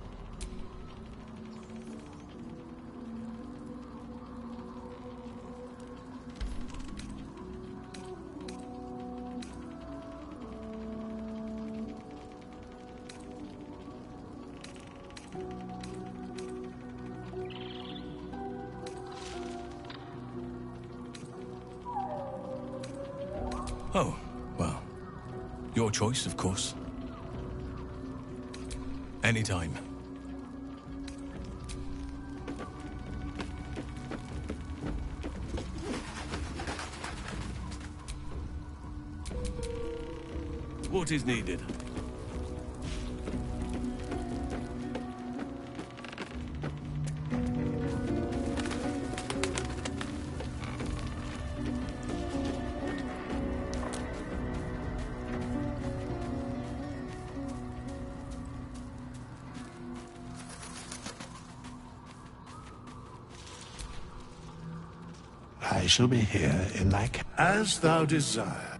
H: Oh, well, your choice, of course. Anytime. What is needed?
T: I shall be here in thy as thou desire.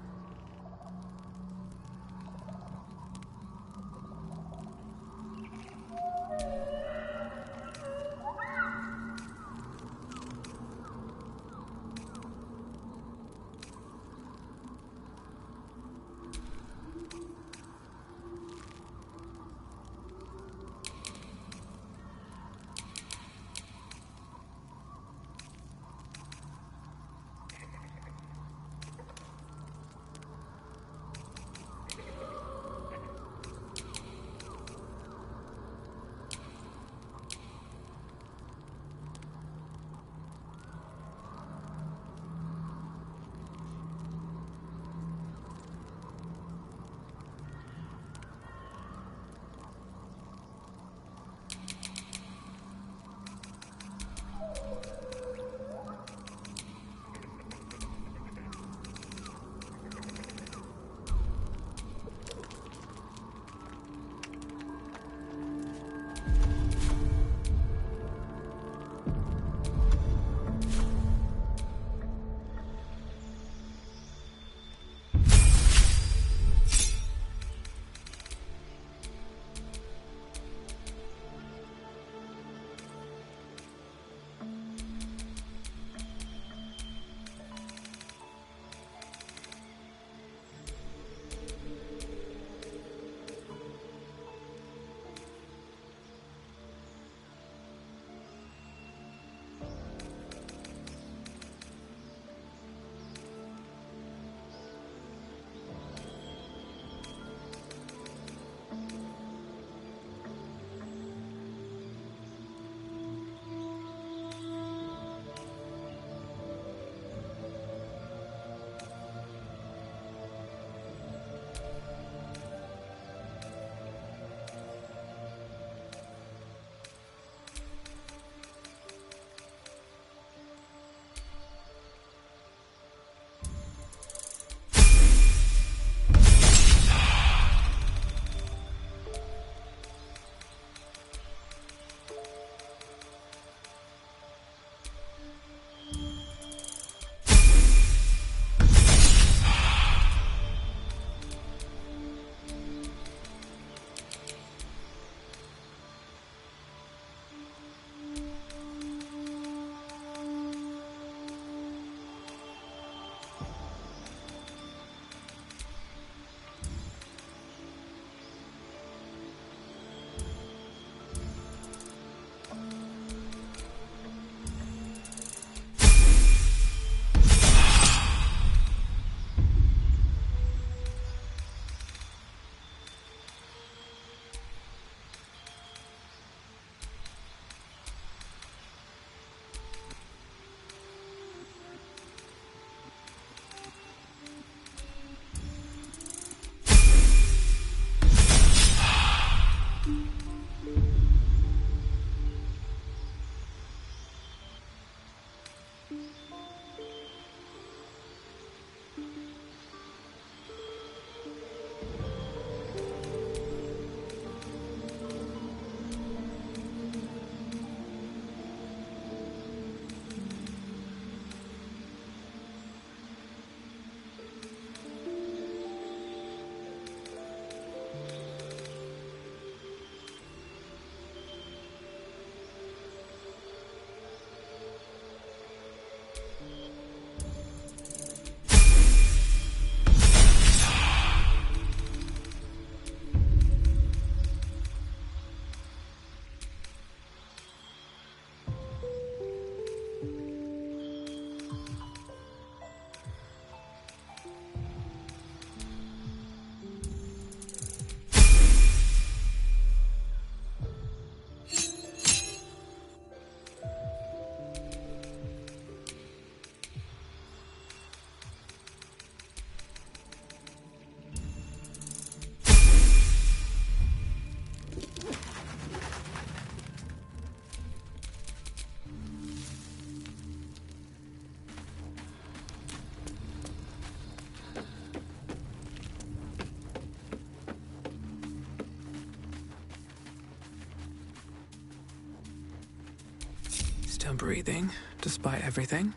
R: Still breathing, despite everything.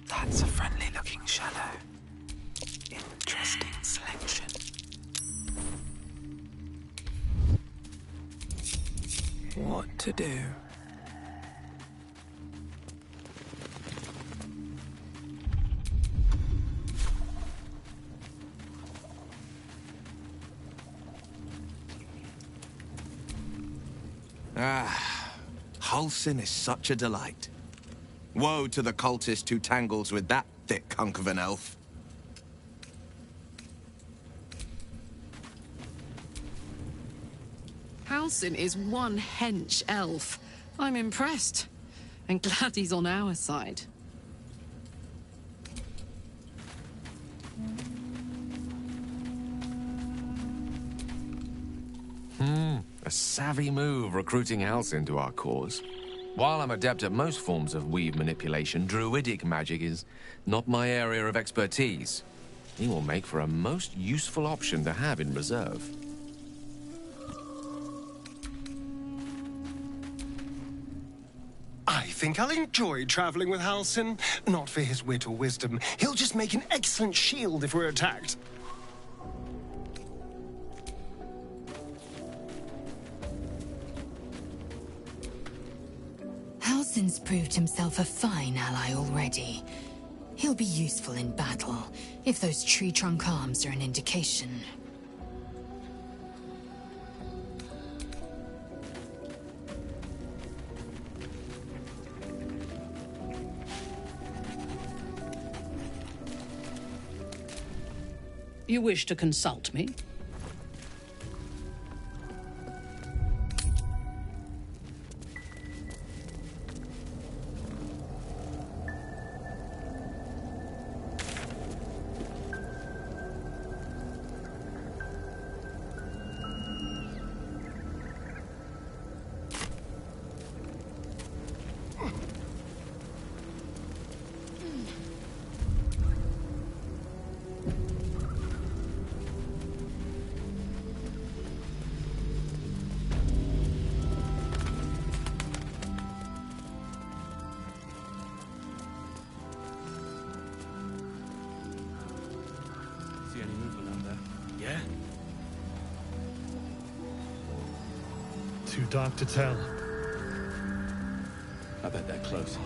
R: That's a friendly-looking shadow. Interesting selection. What to do?
E: Halsin is such a delight. Woe to the cultist who tangles with that thick hunk of an elf.
C: Halsin is one hench elf. I'm impressed. And glad he's on our side.
D: A savvy move recruiting Halsin to our cause. While I'm adept at most forms of weave manipulation, druidic magic is not my area of expertise. He will make for a most useful option to have in reserve.
F: I think I'll enjoy traveling with Halsin. Not for his wit or wisdom. He'll just make an excellent shield if we're attacked.
A: Halsin's proved himself a fine ally already. He'll be useful in battle, if those tree trunk arms are an indication.
K: You wish to consult me?
U: Too dark to tell.
H: I bet they're close.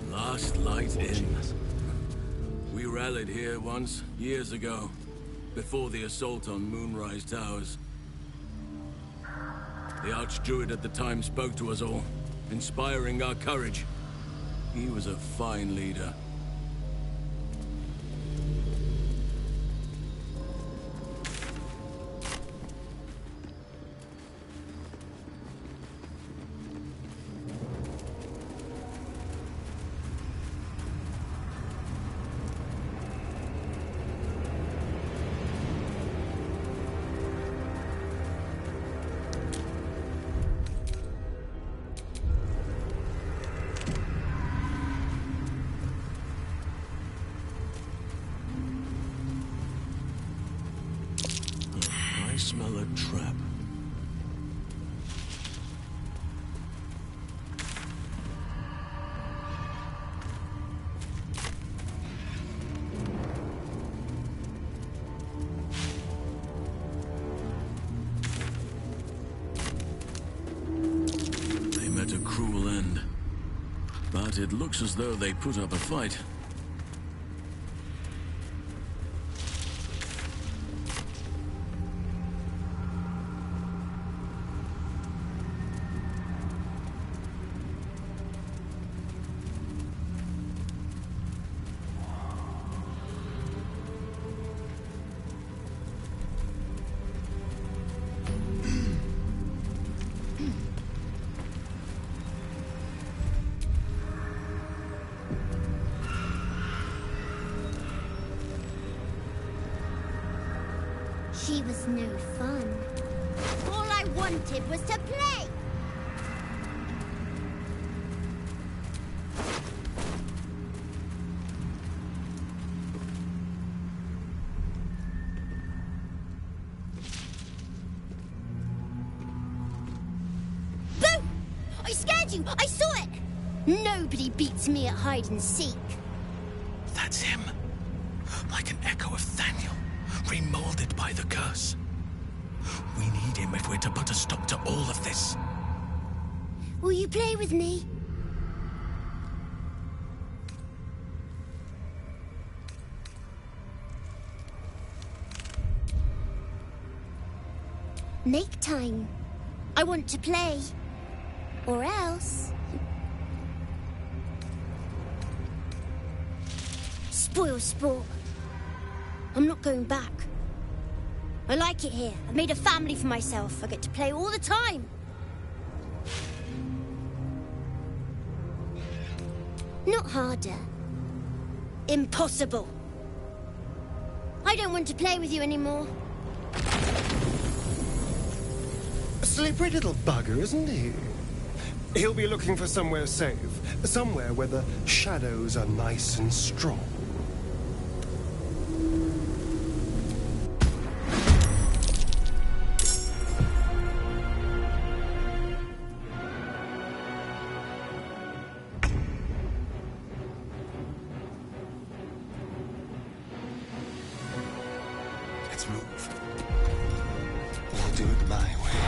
V: Last light in. We rallied here once, years ago, before the assault on Moonrise Towers. The Archdruid at the time spoke to us all, inspiring our courage. He was a fine leader. I smell a trap. They met a cruel end, but it looks as though they put up a fight.
W: She was no fun. All I wanted was to play! told you! I saw it! Nobody beats me at hide and seek.
H: That's him. Like an echo of Thaniel, remolded by the curse. We need him if we're to put a stop to all of this.
W: Will you play with me? Make time. I want to play. Or else... spoil sport. I'm not going back. I like it here. I've made a family for myself. I get to play all the time. Not harder. Impossible. I don't want to play with you anymore.
F: A slippery little bugger, isn't he? He'll be looking for somewhere safe. Somewhere where the shadows are nice and strong.
M: Let's move. We'll do it my way.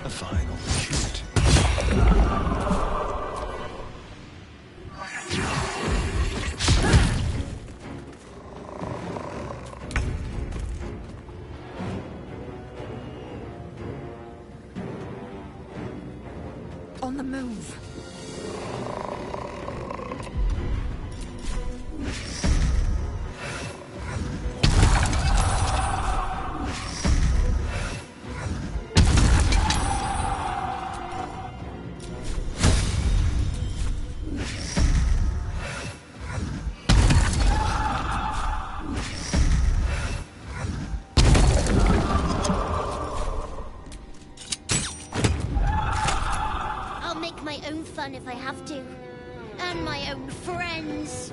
M: A final shoot.
L: On the move.
W: My own fun if I have to. And my own friends.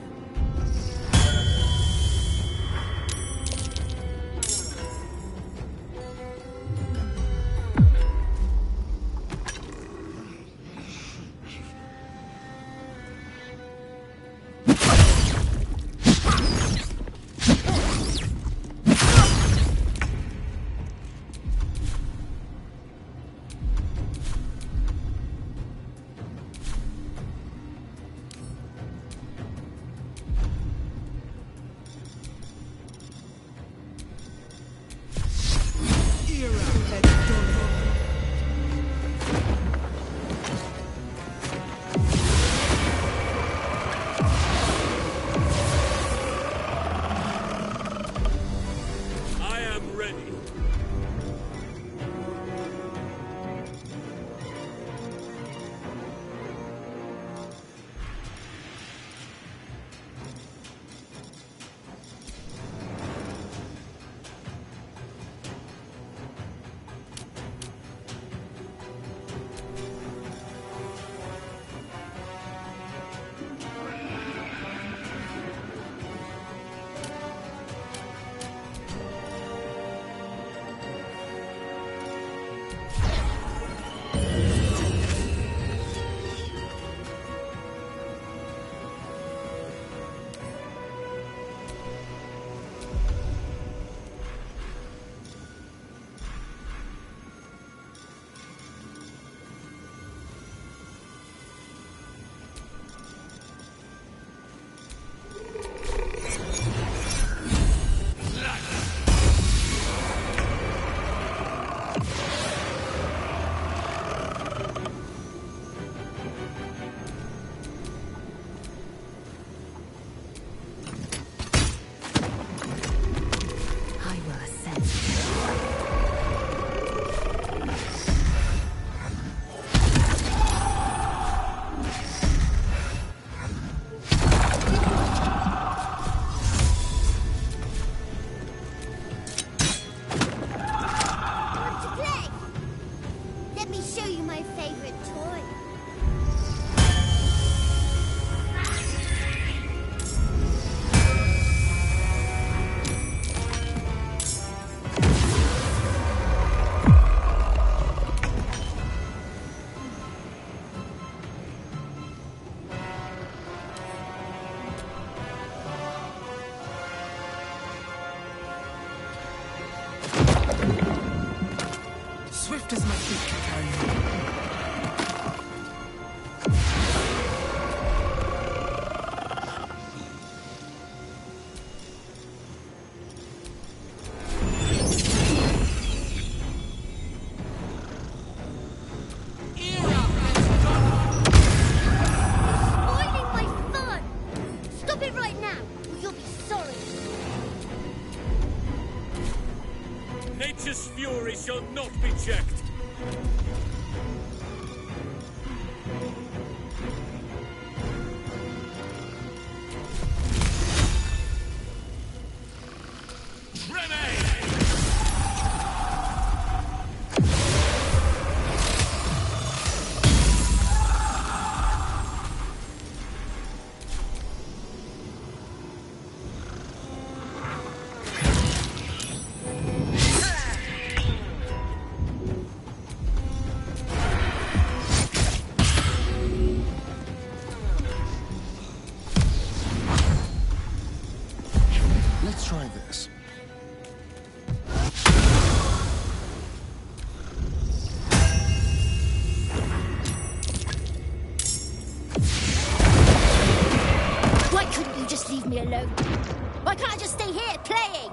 W: here playing.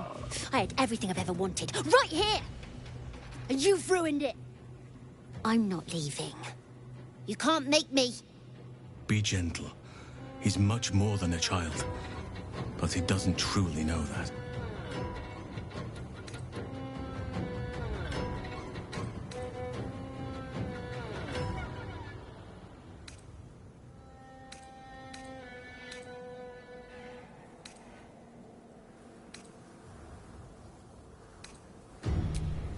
W: I had everything I've ever wanted, right here. And you've ruined it. I'm not leaving. You can't make me.
H: Be gentle. He's much more than a child. But he doesn't truly know that.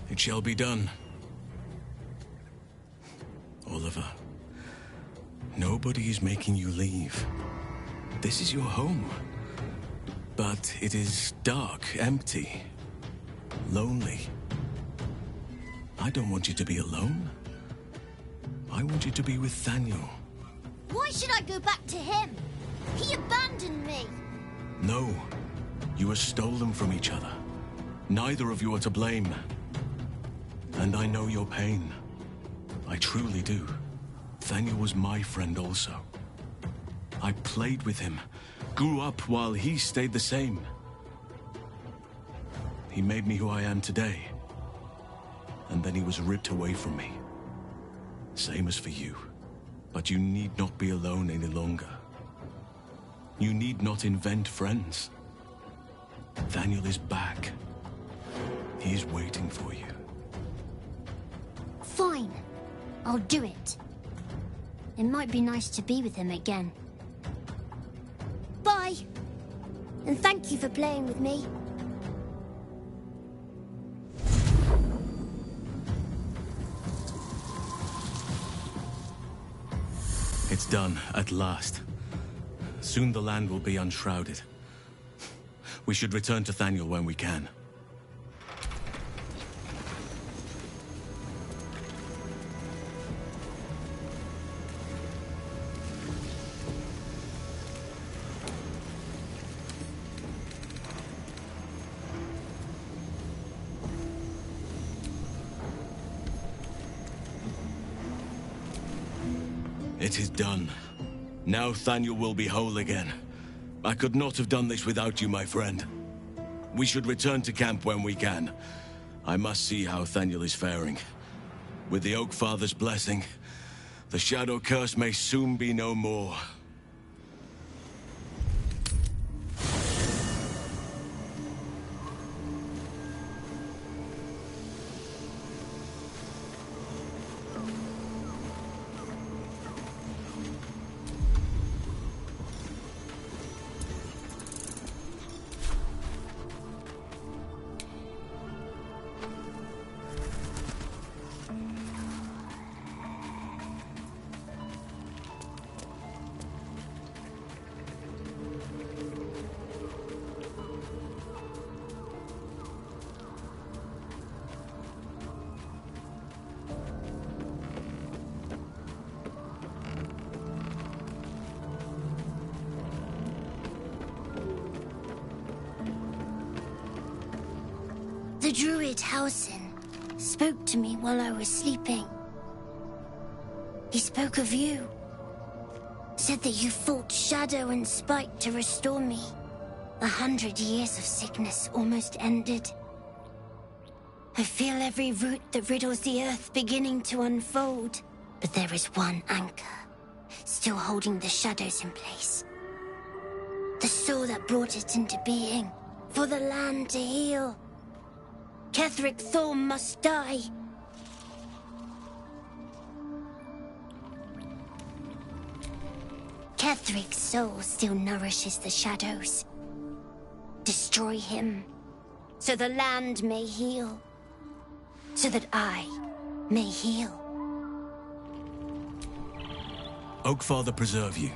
H: It shall be done. Oliver, nobody is making you leave. This is your home. But it is dark, empty, lonely. I don't want you to be alone. I want you to be with Thaniel.
W: Why should I go back to him? He abandoned me.
H: No, you were stolen from each other. Neither of you are to blame. And I know your pain. I truly do. Thaniel was my friend also. I played with him, grew up while he stayed the same. He made me who I am today. And then he was ripped away from me. Same as for you. But you need not be alone any longer. You need not invent friends. Thaniel is back. He is waiting for you.
W: Fine. I'll do it. It might be nice to be with him again. Bye. And thank you for playing with me.
H: It's done, at last. Soon the land will be unshrouded. We should return to Thaniel when we can. It is done. Now Thaniel will be whole again. I could not have done this without you, my friend. We should return to camp when we can. I must see how Thaniel is faring. With the Oak Father's blessing, the Shadow Curse may soon be no more.
W: The druid Halsin spoke to me while I was sleeping. He spoke of you. Said that you fought shadow and spite to restore me. 100 years of sickness almost ended. I feel every root that riddles the earth beginning to unfold. But there is one anchor, still holding the shadows in place. The soul that brought it into being, for the land to heal. Ketheric Thorm must die. Ketheric's soul still nourishes the shadows. Destroy him, so the land may heal. So that I may heal.
H: Oakfather preserve you.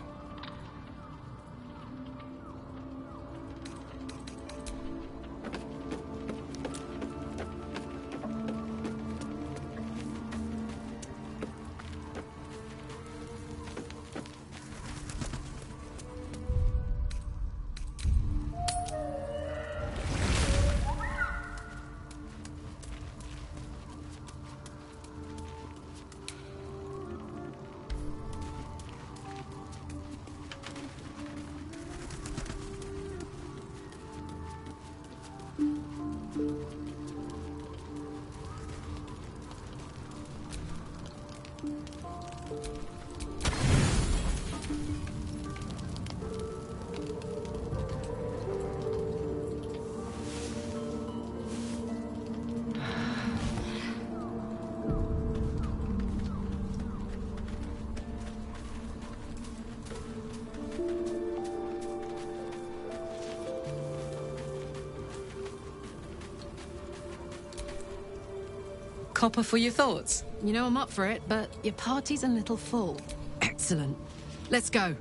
C: copper for your thoughts? You know I'm up for it, but your party's a little full. Excellent. Let's go.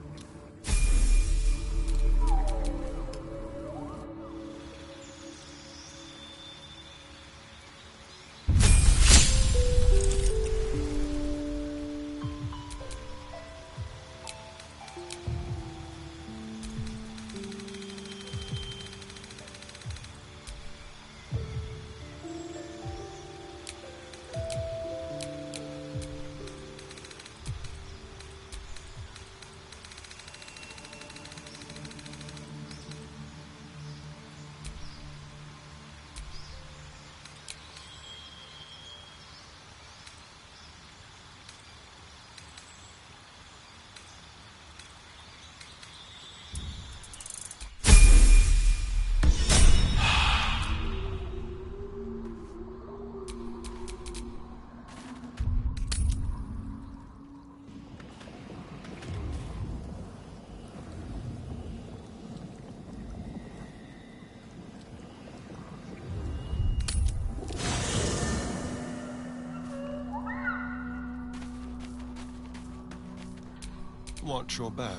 F: Watch your back.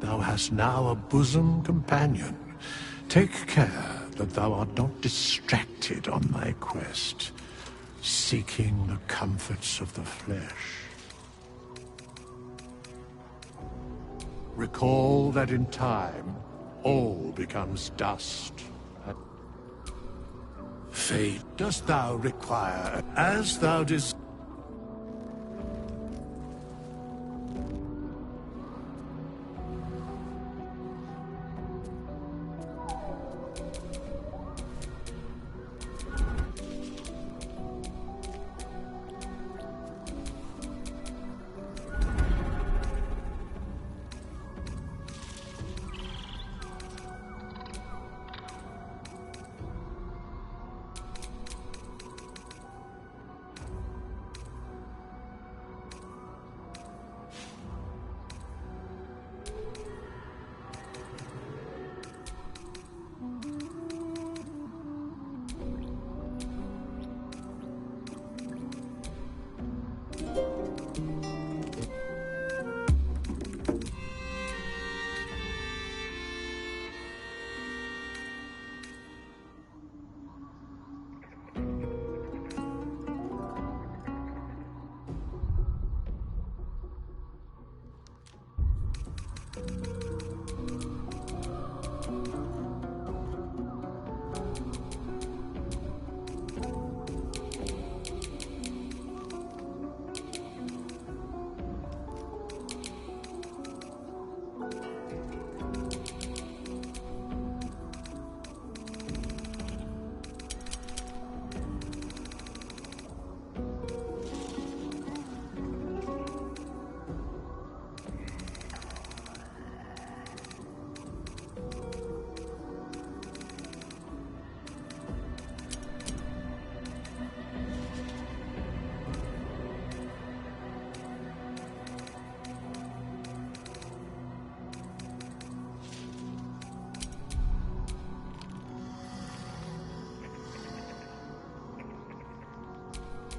T: Thou hast now a bosom companion. Take care that thou art not distracted on thy quest, seeking the comforts of the flesh. Recall that in time, all becomes dust. Fate dost thou require, as thou desires.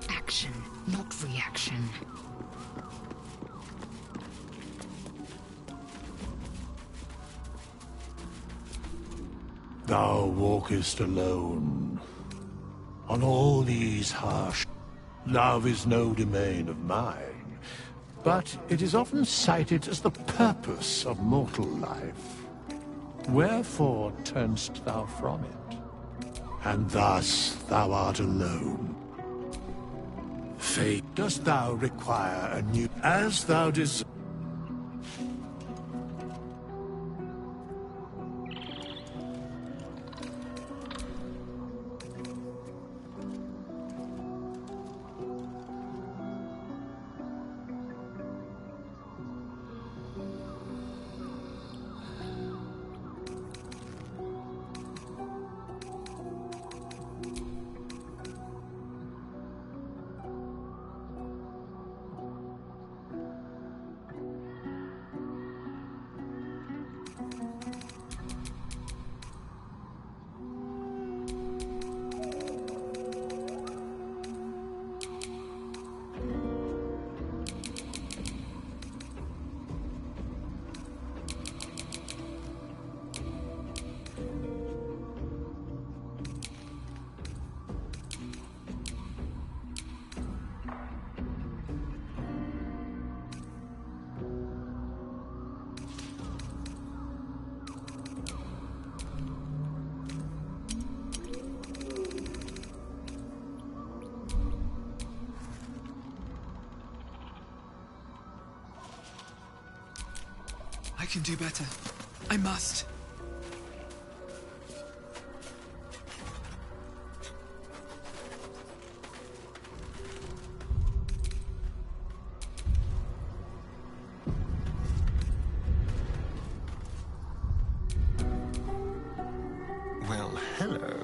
L: Action, not reaction.
T: Thou walkest alone. On all these harsh... Love is no domain of mine, but it is often cited as the purpose of mortal life. Wherefore turnst thou from it? And thus thou art alone. Fate, dost thou require a new... As thou desires...
G: can do better. I must.
F: Well, hello.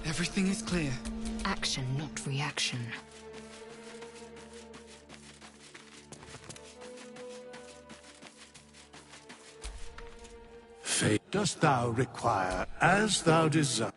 G: Everything is clear.
L: Action, not reaction.
T: Fate dost thou require, as thou desire.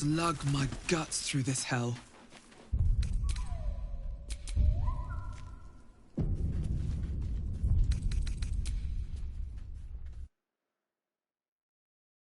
G: slug my guts through this hell.